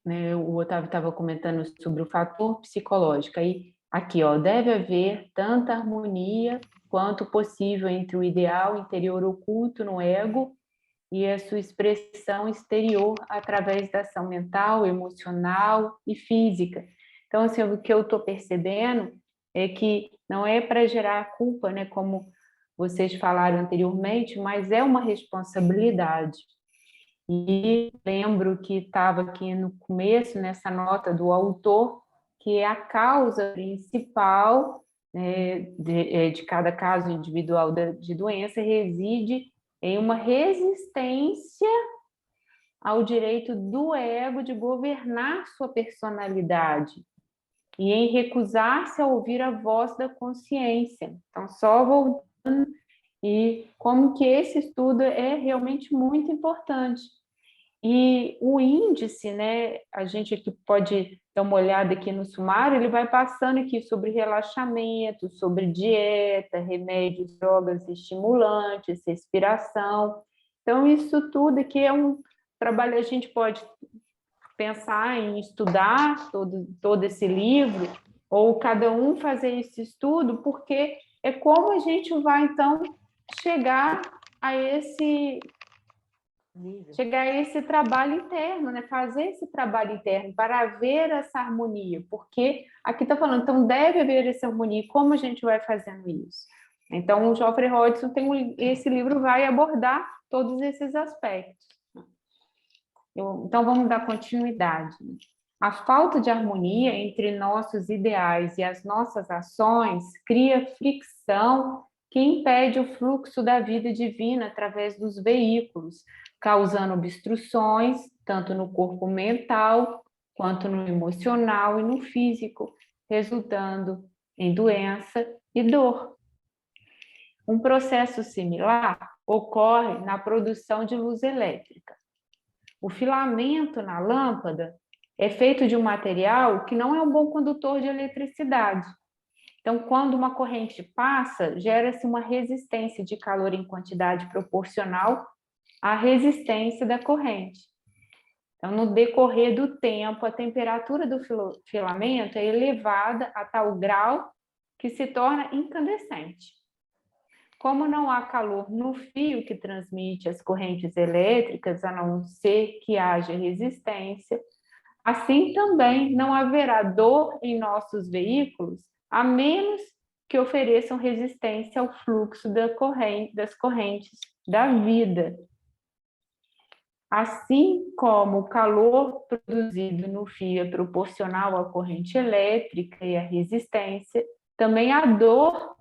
né, o Otávio estava comentando sobre o fator psicológico. Aí, aqui, ó, deve haver tanta harmonia quanto possível entre o ideal interior oculto no ego e a sua expressão exterior através da ação mental, emocional e física. Então, assim, o que eu estou percebendo é que não é para gerar culpa, né, como vocês falaram anteriormente, mas é uma responsabilidade. E lembro que estava aqui no começo, nessa nota do autor, que a causa principal, né, de cada caso individual de doença reside em uma resistência ao direito do ego de governar sua personalidade e em recusar-se a ouvir a voz da consciência. Então, só voltando, e como que esse estudo é realmente muito importante. E o índice, né, a gente aqui pode dar uma olhada aqui no sumário, ele vai passando aqui sobre relaxamento, sobre dieta, remédios, drogas estimulantes, respiração. Então, isso tudo aqui é um trabalho, a gente pode pensar em estudar todo esse livro, ou cada um fazer esse estudo, porque é como a gente vai, então, chegar a esse trabalho interno, né? Fazer esse trabalho interno para haver essa harmonia, porque aqui está falando, então deve haver essa harmonia, como a gente vai fazendo isso? Então, o Geoffrey Hodgson esse livro vai abordar todos esses aspectos. Então, vamos dar continuidade. A falta de harmonia entre nossos ideais e as nossas ações cria fricção que impede o fluxo da vida divina através dos veículos, causando obstruções, tanto no corpo mental, quanto no emocional e no físico, resultando em doença e dor. Um processo similar ocorre na produção de luz elétrica. O filamento na lâmpada é feito de um material que não é um bom condutor de eletricidade. Então, quando uma corrente passa, gera-se uma resistência de calor em quantidade proporcional à resistência da corrente. Então, no decorrer do tempo, a temperatura do filamento é elevada a tal grau que se torna incandescente. Como não há calor no fio que transmite as correntes elétricas, a não ser que haja resistência, assim também não haverá dor em nossos veículos, a menos que ofereçam resistência ao fluxo das correntes da vida. Assim como o calor produzido no fio é proporcional à corrente elétrica e à resistência, também a dor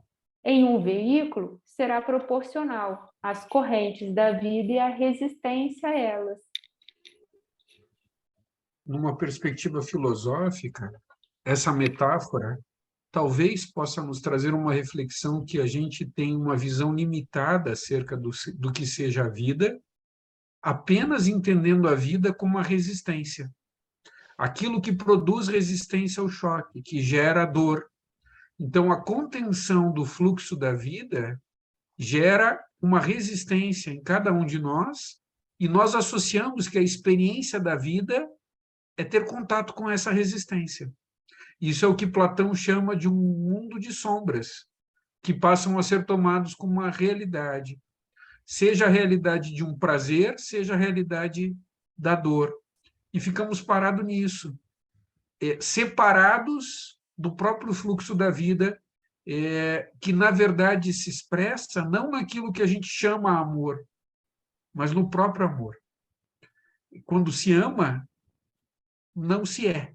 em um veículo será proporcional às correntes da vida e à resistência a elas. Numa perspectiva filosófica, essa metáfora talvez possa nos trazer uma reflexão que a gente tem uma visão limitada acerca do que seja a vida, apenas entendendo a vida como uma resistência. Aquilo que produz resistência ao choque, que gera dor. Então, a contenção do fluxo da vida gera uma resistência em cada um de nós, e nós associamos que a experiência da vida é ter contato com essa resistência. Isso é o que Platão chama de um mundo de sombras, que passam a ser tomados como uma realidade. Seja a realidade de um prazer, seja a realidade da dor. E ficamos parados nisso, separados do próprio fluxo da vida, que, na verdade, se expressa não naquilo que a gente chama amor, mas no próprio amor. Quando se ama, não se é.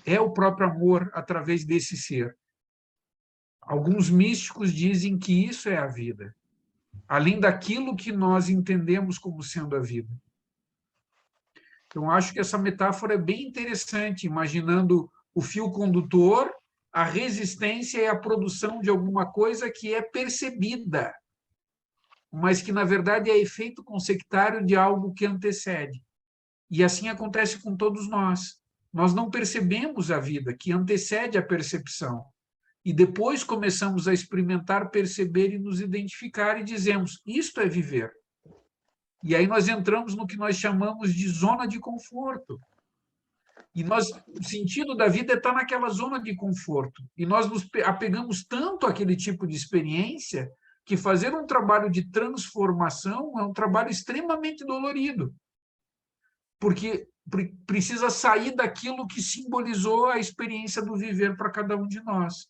É o próprio amor através desse ser. Alguns místicos dizem que isso é a vida, além daquilo que nós entendemos como sendo a vida. Então, acho que essa metáfora é bem interessante, imaginando o fio condutor, a resistência e a produção de alguma coisa que é percebida, mas que, na verdade, é efeito consectário de algo que antecede. E assim acontece com todos nós. Nós não percebemos a vida, que antecede a percepção. E depois começamos a experimentar, perceber e nos identificar e dizemos, isto é viver. E aí nós entramos no que nós chamamos de zona de conforto. E o sentido da vida é estar naquela zona de conforto. E nós nos apegamos tanto àquele tipo de experiência que fazer um trabalho de transformação é um trabalho extremamente dolorido. Porque precisa sair daquilo que simbolizou a experiência do viver para cada um de nós.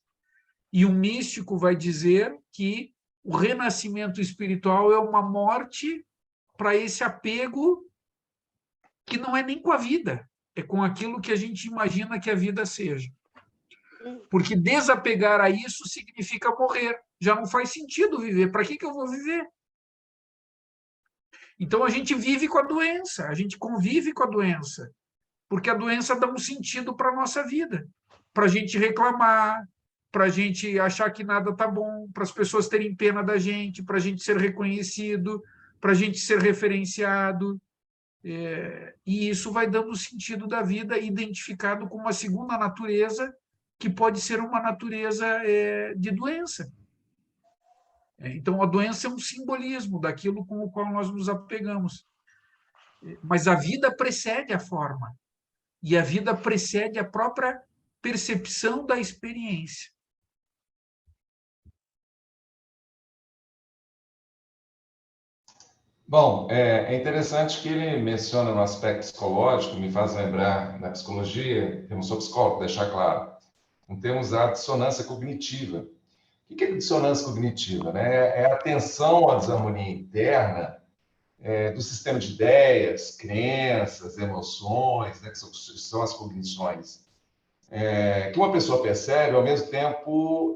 E o místico vai dizer que o renascimento espiritual é uma morte para esse apego que não é nem com a vida, é com aquilo que a gente imagina que a vida seja. Porque desapegar a isso significa morrer. Já não faz sentido viver. Para que eu vou viver? Então, a gente vive com a doença, a gente convive com a doença, porque a doença dá um sentido para a nossa vida, para a gente reclamar, para a gente achar que nada está bom, para as pessoas terem pena da gente, para a gente ser reconhecido, para a gente ser referenciado. E isso vai dando o sentido da vida, identificado com uma segunda natureza, que pode ser uma natureza de doença. Então, a doença é um simbolismo daquilo com o qual nós nos apegamos. Mas a vida precede a forma. E a vida precede a própria percepção da experiência. Bom, é interessante que ele menciona no aspecto psicológico, me faz lembrar, na psicologia, eu não sou psicólogo, deixar claro, um termo usado, dissonância cognitiva. O que é dissonância cognitiva? Né? É a tensão à desarmonia interna do sistema de ideias, crenças, emoções, né, que são as cognições, que uma pessoa percebe, ao mesmo tempo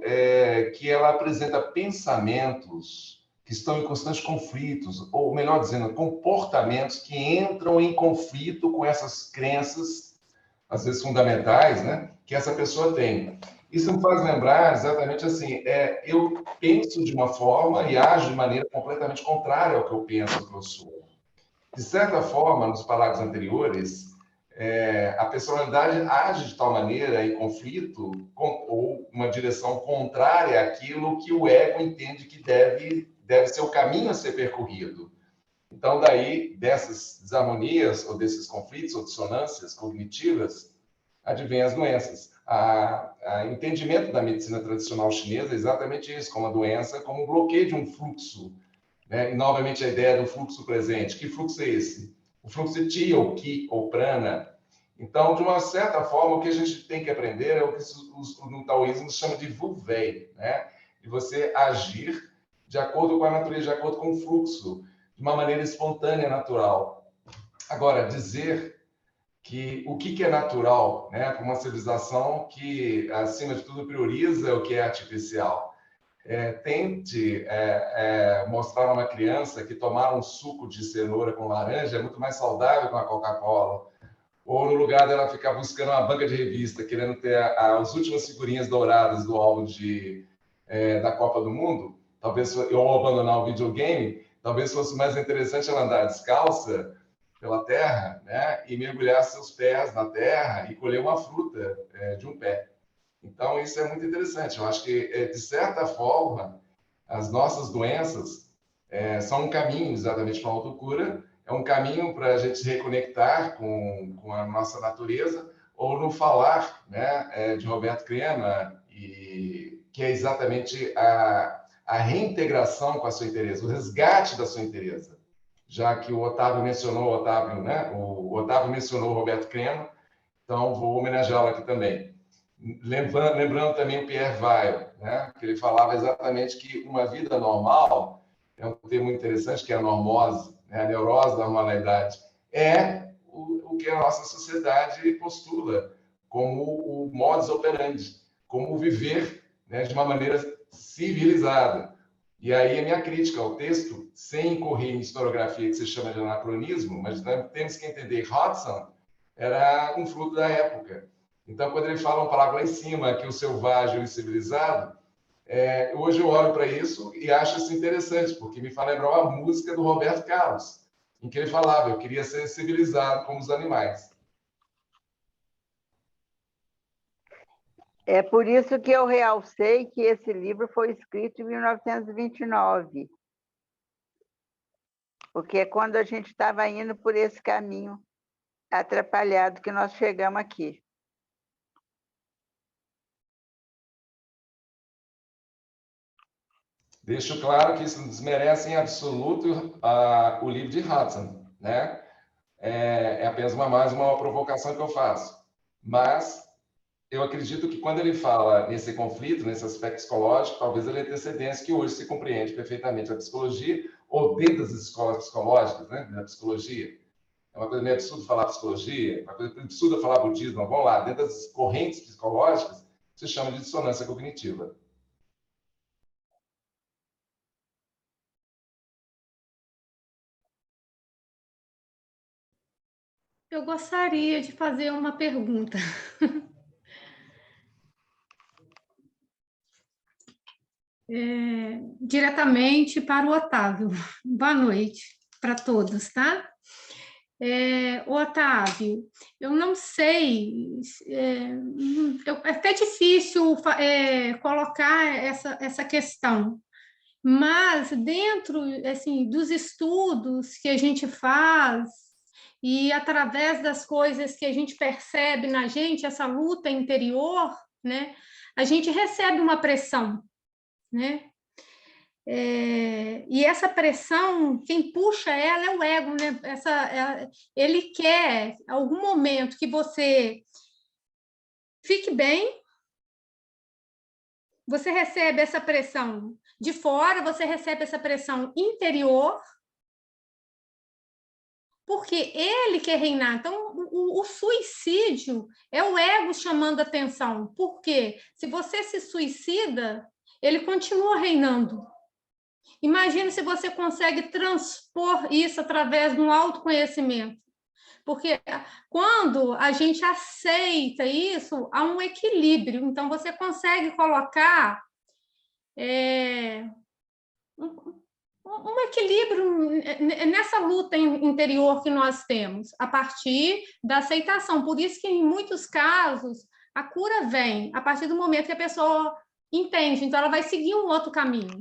que ela apresenta pensamentos que estão em constantes conflitos, ou melhor dizendo, comportamentos que entram em conflito com essas crenças, às vezes fundamentais, né, que essa pessoa tem. Isso me faz lembrar exatamente assim, eu penso de uma forma e ajo de maneira completamente contrária ao que eu penso que eu sou. De certa forma, nos parágrafos anteriores, a personalidade age de tal maneira em conflito ou uma direção contrária àquilo que o ego entende que deve ser o caminho a ser percorrido. Então, daí, dessas desarmonias ou desses conflitos ou dissonâncias cognitivas, advêm as doenças. O entendimento da medicina tradicional chinesa é exatamente isso, como a doença, como um bloqueio de um fluxo, né? E, novamente, a ideia do fluxo presente. Que fluxo é esse? O fluxo de Qi, ou Qi, ou Prana. Então, de uma certa forma, o que a gente tem que aprender é o que no taoísmo se chama de Wu Wei, né? De você agir de acordo com a natureza, de acordo com o fluxo, de uma maneira espontânea, natural. Agora, dizer que o que é natural, né, para uma civilização que, acima de tudo, prioriza o que é artificial. Tente mostrar a uma criança que tomar um suco de cenoura com laranja é muito mais saudável que uma Coca-Cola. Ou no lugar dela ficar buscando uma banca de revista, querendo ter as últimas figurinhas douradas do álbum da Copa do Mundo, talvez, ou abandonar o videogame, talvez fosse mais interessante ela andar descalça pela terra, né, e mergulhar seus pés na terra e colher uma fruta de um pé. Então, isso é muito interessante. Eu acho que, de certa forma, as nossas doenças são um caminho exatamente para a autocura, é um caminho para a gente se reconectar com a nossa natureza, ou no falar, né, de Roberto Crema, que é exatamente a reintegração com a sua inteireza, o resgate da sua inteireza. Já que o Otávio mencionou o Otávio mencionou o Roberto Crema, então vou homenageá-lo aqui também. Lembrando também o Pierre Weil, né, que ele falava exatamente que uma vida normal, é um termo muito interessante, que é a normose, né, a neurose da normalidade, é o que a nossa sociedade postula como o modus operandi, como viver, né, de uma maneira civilizada. E aí a minha crítica ao texto, sem incorrer em historiografia que se chama de anacronismo, mas temos que entender que Hudson era um fruto da época. Então, quando ele fala uma palavra lá em cima, que o selvagem e o civilizado, hoje eu olho para isso e acho isso interessante, porque me faz lembrar uma música do Roberto Carlos, em que ele falava, eu queria ser civilizado como os animais. É por isso que eu realcei que esse livro foi escrito em 1929, porque é quando a gente estava indo por esse caminho atrapalhado que nós chegamos aqui. Deixo claro que isso desmerece em absoluto o livro de Hudson, né? É apenas mais uma provocação que eu faço. Mas eu acredito que quando ele fala nesse conflito, nesse aspecto psicológico, talvez ele tenha antecedência que hoje se compreende perfeitamente a psicologia, ou dentro das escolas psicológicas, né, da psicologia. É uma coisa meio absurda falar psicologia, é uma coisa absurda falar budismo. Vamos lá, dentro das correntes psicológicas, se chama de dissonância cognitiva. Eu gostaria de fazer uma pergunta. Diretamente para o Otávio. Boa noite para todos, tá? Otávio, eu não sei, é até difícil colocar essa questão, mas dentro assim, dos estudos que a gente faz e através das coisas que a gente percebe na gente, essa luta interior, né, a gente recebe uma pressão, né? E essa pressão, quem puxa ela é o ego, né? Ele quer, em algum momento, que você fique bem, você recebe essa pressão de fora, você recebe essa pressão interior, porque ele quer reinar. Então, o suicídio é o ego chamando atenção. Por quê? Se você se suicida, ele continua reinando. Imagina se você consegue transpor isso através de um autoconhecimento. Porque quando a gente aceita isso, há um equilíbrio. Então, você consegue colocar um equilíbrio nessa luta interior que nós temos, a partir da aceitação. Por isso que, em muitos casos, a cura vem a partir do momento que a pessoa entende. Então, ela vai seguir um outro caminho.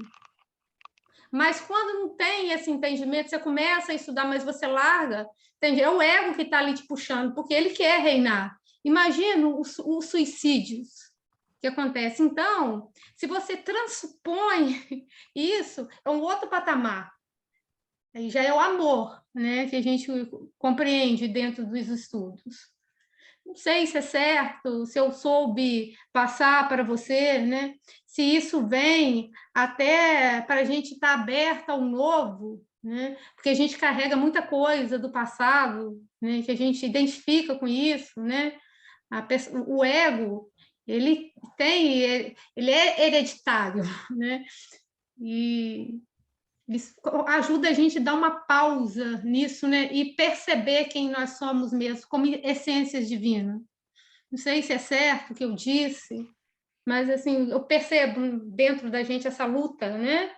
Mas quando não tem esse entendimento, você começa a estudar, mas você larga, entende? É o ego que está ali te puxando, porque ele quer reinar. Imagina os suicídios que acontece. Então, se você transpõe isso, é um outro patamar. Aí já é o amor, né, que a gente compreende dentro dos estudos. Não sei se é certo, se eu soube passar para você, né? Se isso vem até para a gente estar aberta ao novo, né? Porque a gente carrega muita coisa do passado, né? Que a gente identifica com isso, né? O ego, ele é hereditário, né? E isso ajuda a gente a dar uma pausa nisso, né? E perceber quem nós somos mesmo, como essências divinas. Não sei se é certo o que eu disse, mas assim, eu percebo dentro da gente essa luta, né?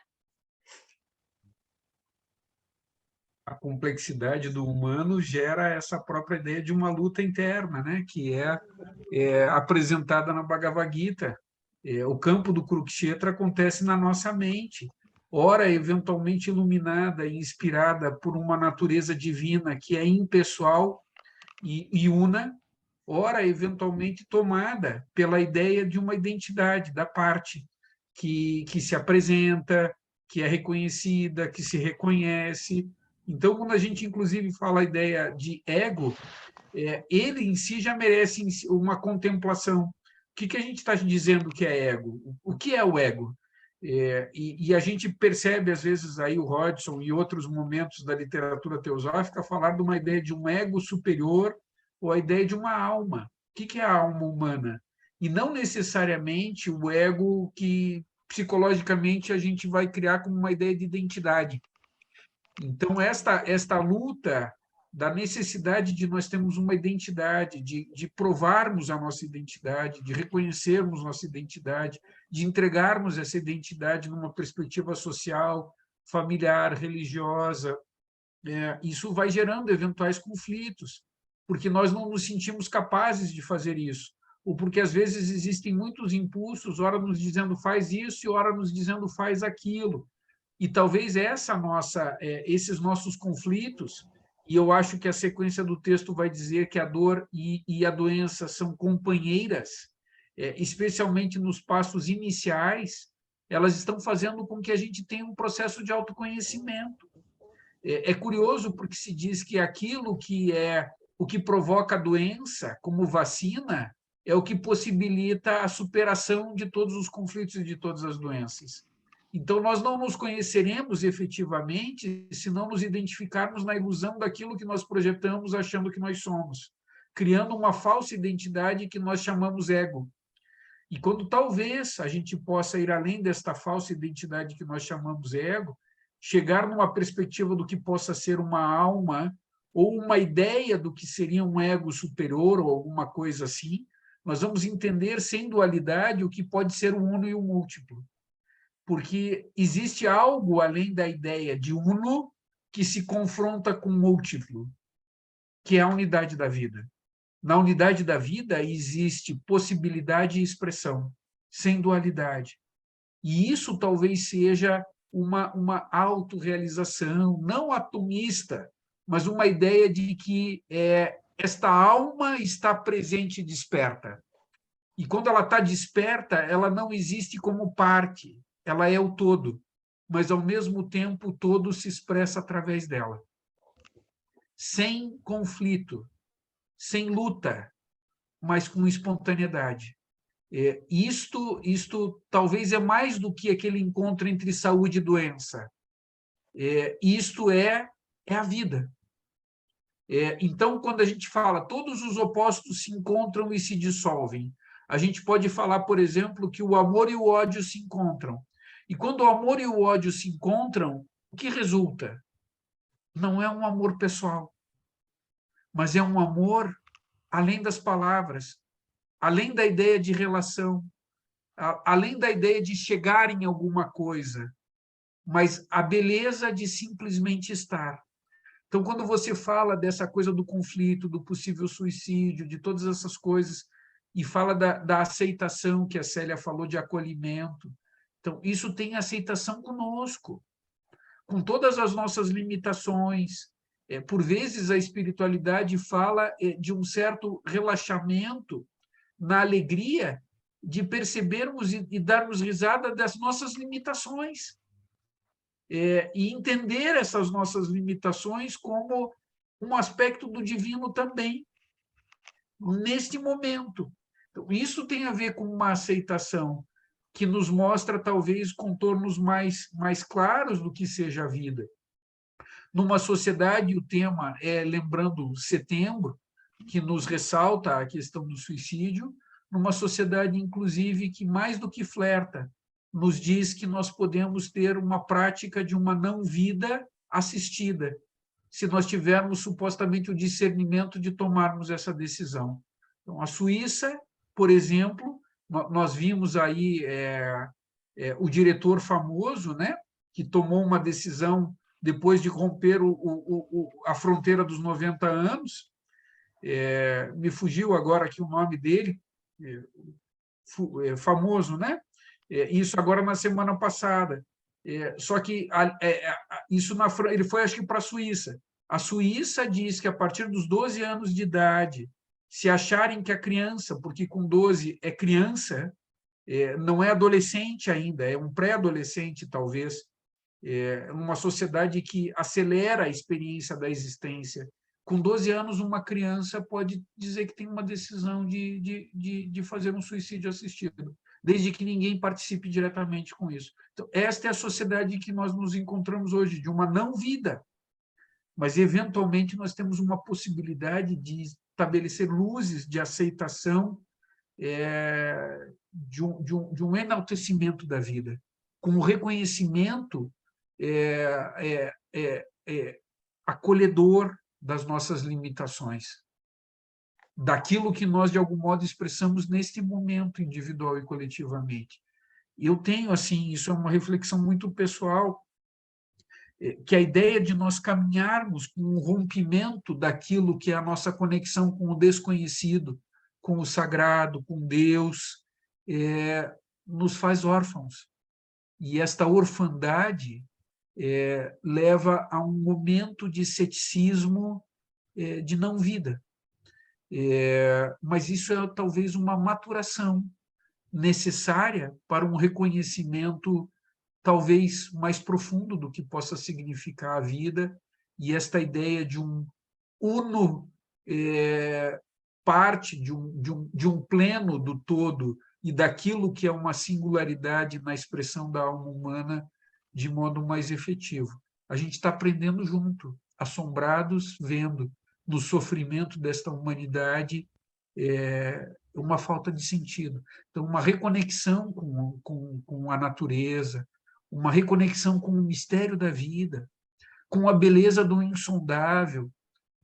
A complexidade do humano gera essa própria ideia de uma luta interna, né? Que é apresentada na Bhagavad Gita. O campo do Kurukshetra acontece na nossa mente, ora eventualmente iluminada e inspirada por uma natureza divina que é impessoal e una, ora eventualmente tomada pela ideia de uma identidade da parte que se apresenta, que é reconhecida, que se reconhece. Então, quando a gente, inclusive, fala a ideia de ego, ele em si já merece uma contemplação. O que a gente está dizendo que é ego? O que é o ego? E a gente percebe, às vezes, aí o Hodgson e outros momentos da literatura teosófica falar de uma ideia de um ego superior ou a ideia de uma alma. O que é a alma humana? E não necessariamente o ego que psicologicamente a gente vai criar como uma ideia de identidade. Então, esta luta da necessidade de nós termos uma identidade, de provarmos a nossa identidade, de reconhecermos nossa identidade, de entregarmos essa identidade numa perspectiva social, familiar, religiosa, isso vai gerando eventuais conflitos, porque nós não nos sentimos capazes de fazer isso, ou porque, às vezes, existem muitos impulsos, ora nos dizendo faz isso e ora nos dizendo faz aquilo. E talvez esses nossos conflitos, e eu acho que a sequência do texto vai dizer que a dor e a doença são companheiras, especialmente nos passos iniciais, elas estão fazendo com que a gente tenha um processo de autoconhecimento. É curioso porque se diz que aquilo que é o que provoca a doença, como vacina, é o que possibilita a superação de todos os conflitos e de todas as doenças. Então, nós não nos conheceremos efetivamente se não nos identificarmos na ilusão daquilo que nós projetamos achando que nós somos, criando uma falsa identidade que nós chamamos ego. E quando talvez a gente possa ir além desta falsa identidade que nós chamamos ego, chegar numa perspectiva do que possa ser uma alma ou uma ideia do que seria um ego superior ou alguma coisa assim, nós vamos entender sem dualidade o que pode ser o uno e o múltiplo. Porque existe algo além da ideia de uno que se confronta com múltiplo, que é a unidade da vida. Na unidade da vida existe possibilidade e expressão, sem dualidade. E isso talvez seja uma autorrealização, não atomista, mas uma ideia de que esta alma está presente e desperta. E quando ela está desperta, ela não existe como parte, ela é o todo, mas, ao mesmo tempo, o todo se expressa através dela. Sem conflito, sem luta, mas com espontaneidade. Isto talvez é mais do que aquele encontro entre saúde e doença. Isto é a vida. Então, quando a gente fala todos os opostos se encontram e se dissolvem, a gente pode falar, por exemplo, que o amor e o ódio se encontram. E quando o amor e o ódio se encontram, o que resulta? Não é um amor pessoal, mas é um amor além das palavras, além da ideia de relação, além da ideia de chegar em alguma coisa, mas a beleza de simplesmente estar. Então, quando você fala dessa coisa do conflito, do possível suicídio, de todas essas coisas, e fala da aceitação que a Célia falou, de acolhimento, então, isso tem aceitação conosco, com todas as nossas limitações. Por vezes, a espiritualidade fala de um certo relaxamento na alegria de percebermos e darmos risada das nossas limitações. E entender essas nossas limitações como um aspecto do divino também, neste momento. Então, isso tem a ver com uma aceitação que nos mostra, talvez, contornos mais claros do que seja a vida. Numa sociedade, o tema é, lembrando setembro, que nos ressalta a questão do suicídio, numa sociedade, inclusive, que mais do que flerta, nos diz que nós podemos ter uma prática de uma não-vida assistida, se nós tivermos supostamente o discernimento de tomarmos essa decisão. Então, a Suíça, por exemplo, nós vimos aí o diretor famoso, né, que tomou uma decisão depois de romper a fronteira dos 90 anos, me fugiu agora aqui o nome dele, famoso, né? Isso agora na semana passada. Só que isso ele foi, acho que, para a Suíça. A Suíça diz que, a partir dos 12 anos de idade, se acharem que a criança, porque com 12 é criança, não é adolescente ainda, é um pré-adolescente, talvez, uma sociedade que acelera a experiência da existência. Com 12 anos, uma criança pode dizer que tem uma decisão de fazer um suicídio assistido, desde que ninguém participe diretamente com isso. Então, esta é a sociedade em que nós nos encontramos hoje, de uma não-vida. Mas, eventualmente, nós temos uma possibilidade de estabelecer luzes de aceitação, de um enaltecimento da vida, com o reconhecimento acolhedor das nossas limitações, daquilo que nós, de algum modo, expressamos neste momento, individual e coletivamente. Eu tenho, assim, isso é uma reflexão muito pessoal, que a ideia de nós caminharmos com um rompimento daquilo que é a nossa conexão com o desconhecido, com o sagrado, com Deus, nos faz órfãos. E esta orfandade leva a um momento de ceticismo, de não-vida. Mas isso é talvez uma maturação necessária para um reconhecimento talvez mais profundo do que possa significar a vida, e esta ideia de um uno, parte de um pleno do todo e daquilo que é uma singularidade na expressão da alma humana de modo mais efetivo. A gente está aprendendo junto, assombrados, vendo no sofrimento desta humanidade uma falta de sentido. Então, uma reconexão com a natureza, uma reconexão com o mistério da vida, com a beleza do insondável,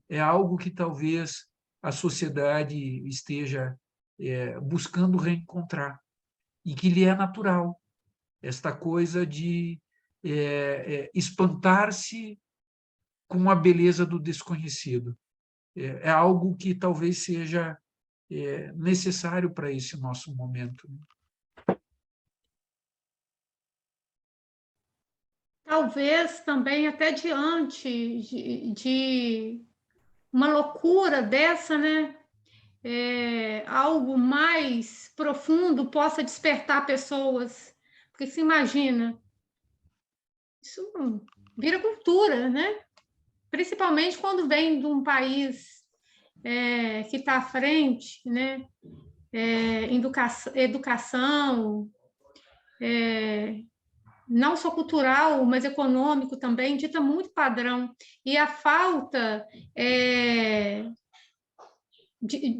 é algo que talvez a sociedade esteja buscando reencontrar, e que lhe é natural, esta coisa de espantar-se com a beleza do desconhecido. É algo que talvez seja necessário para esse nosso momento. Talvez também até diante de uma loucura dessa, né? Algo mais profundo possa despertar pessoas. Porque se imagina, isso vira cultura, né? Principalmente quando vem de um país que está à frente, né? Educação, não só cultural, mas econômico também, dita muito padrão. E a falta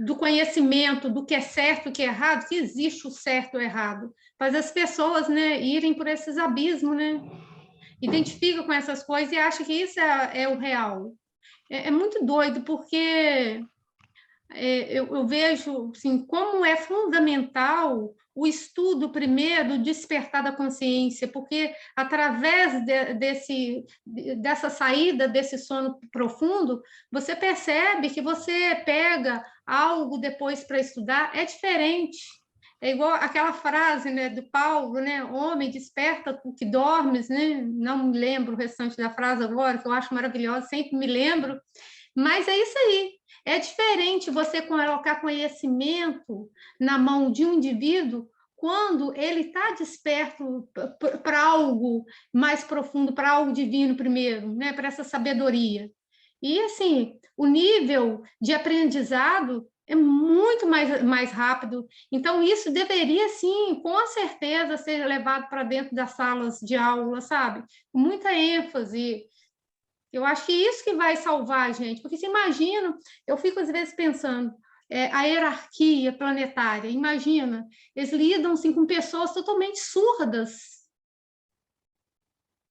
do conhecimento do que é certo e o que é errado, que existe o certo e o errado, faz as pessoas, né, irem por esses abismos, né? Identifica com essas coisas e acha que isso é o real. É muito doido, porque eu vejo assim, como é fundamental o estudo primeiro, despertar da consciência, porque através dessa saída desse sono profundo, você percebe que você pega algo depois para estudar, é diferente. É igual aquela frase, né, do Paulo, né, homem, desperta tu que dormes, né? Não me lembro o restante da frase agora, que eu acho maravilhosa, sempre me lembro, mas é isso aí. É diferente você colocar conhecimento na mão de um indivíduo quando ele está desperto para algo mais profundo, para algo divino primeiro, né? Para essa sabedoria. E, assim, o nível de aprendizado é muito mais rápido. Então, isso deveria, sim, com certeza, ser levado para dentro das salas de aula, sabe? Com muita ênfase. Eu acho que isso que vai salvar a gente, porque se imagina, eu fico às vezes pensando, a hierarquia planetária, imagina, eles lidam assim, com pessoas totalmente surdas.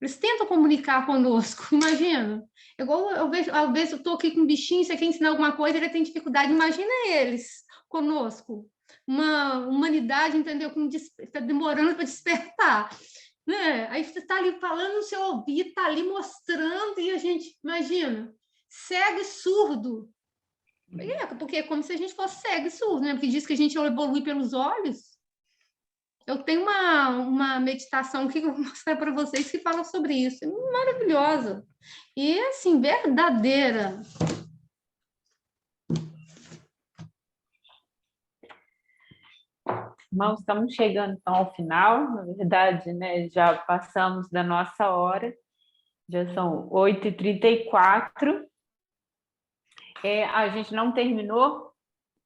Eles tentam comunicar conosco, imagina. Igual eu vejo, às vezes eu estou aqui com um bichinho, você quer ensinar alguma coisa, ele tem dificuldade, imagina eles conosco. Uma humanidade, entendeu? Que está demorando para despertar. Né? Aí você está ali falando no seu ouvido, está ali mostrando, e a gente, imagina, cego e surdo. Porque é como se a gente fosse cego e surdo, né? Porque diz que a gente evolui pelos olhos. Eu tenho uma meditação que eu vou mostrar para vocês que fala sobre isso. É maravilhosa. E, assim, verdadeira. Irmãos, estamos chegando então ao final, na verdade, né, já passamos da nossa hora, já são 8h34. A gente não terminou.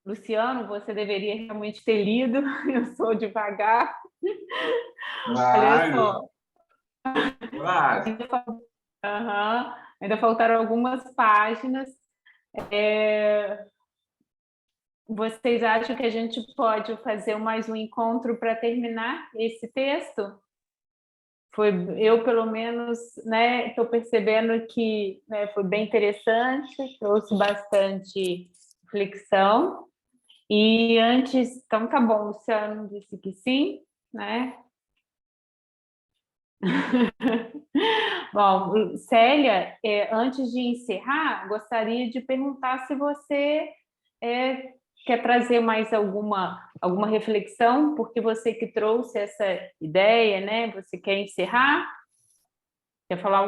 Luciano, você deveria realmente ter lido, eu sou devagar. Olha só. Ainda faltaram algumas páginas. Vocês acham que a gente pode fazer mais um encontro para terminar esse texto? Eu, pelo menos, né, estou percebendo que, né, foi bem interessante, trouxe bastante reflexão. E antes, então tá bom, o Luciano disse que sim, né? Bom, Célia, antes de encerrar, gostaria de perguntar se você quer trazer mais alguma reflexão, porque você que trouxe essa ideia, né? Você quer encerrar? Quer falar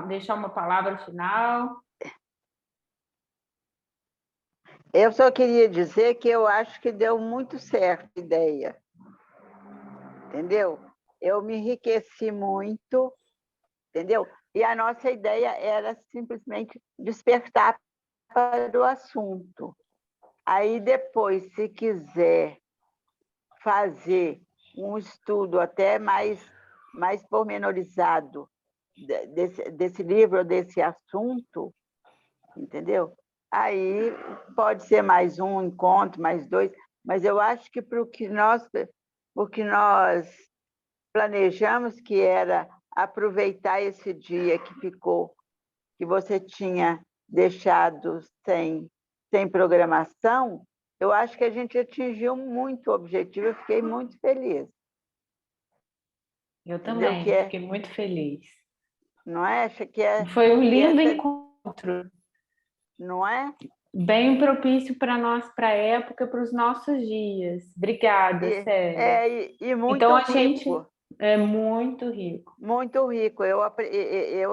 deixar uma palavra final? Eu só queria dizer que eu acho que deu muito certo a ideia, entendeu? Eu me enriqueci muito, entendeu? E a nossa ideia era simplesmente despertar para o assunto. Aí depois, se quiser fazer um estudo até mais pormenorizado desse livro, desse assunto, entendeu? Aí pode ser mais um encontro, mais dois, mas eu acho que para o que nós planejamos, que era aproveitar esse dia que ficou, que você tinha deixado sem programação, eu acho que a gente atingiu muito o objetivo, eu fiquei muito feliz. Eu também, fiquei muito feliz. Não é? Acho que foi um lindo encontro. Não é? Bem propício para nós, para a época, para os nossos dias. Obrigada, Célia. E muito então, a rico. gente é muito rico. Muito rico. Eu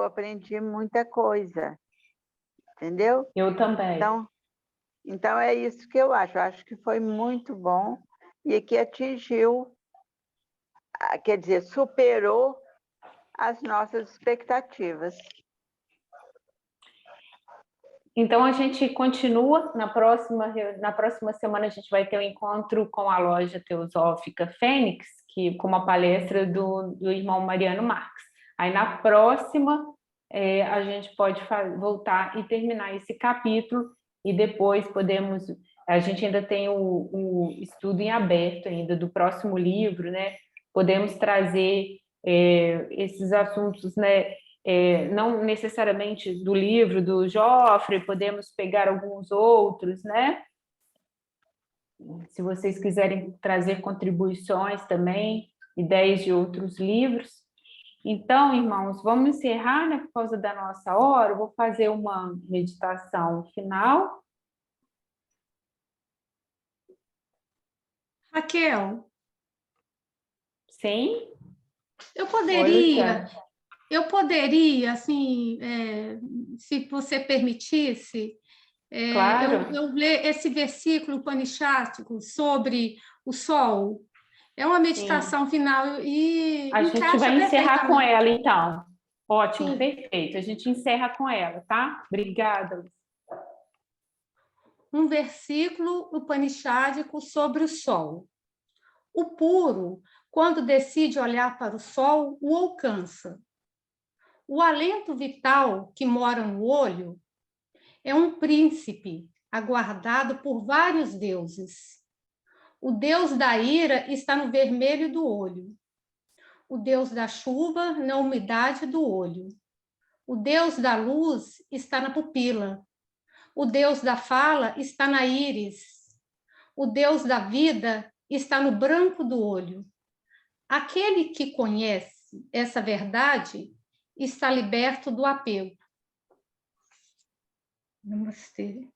aprendi muita coisa. Entendeu? Eu também. Então é isso que eu acho. Eu acho que foi muito bom e que atingiu, quer dizer, superou as nossas expectativas. Então, a gente continua. Na próxima semana, a gente vai ter um encontro com a Loja Teosófica Fênix, como a palestra do irmão Mariano Marques. Aí, na próxima, a gente pode voltar e terminar esse capítulo, e depois podemos... A gente ainda tem o estudo em aberto ainda do próximo livro, né? Podemos trazer esses assuntos, né? Não necessariamente do livro do Joffre, podemos pegar alguns outros, né? Se vocês quiserem trazer contribuições também, ideias de outros livros. Então, irmãos, vamos encerrar, né, por causa da nossa hora. Eu vou fazer uma meditação final. Raquel, Sim? eu Olha, poderia, assim, se você permitisse, claro. eu ler esse versículo panichástico sobre o sol. É uma meditação final e A gente encaixa vai encerrar com perfeitamente. ela, então. Ótimo, Sim. perfeito. A gente encerra com ela, tá? Obrigada. Um versículo upanishádico sobre o sol. O puro, quando decide olhar para o sol, o alcança. O alento vital que mora no olho é um príncipe aguardado por vários deuses. O deus da ira está no vermelho do olho. O deus da chuva na umidade do olho. O deus da luz está na pupila. O deus da fala está na íris. O deus da vida está no branco do olho. Aquele que conhece essa verdade está liberto do apego. Namastê.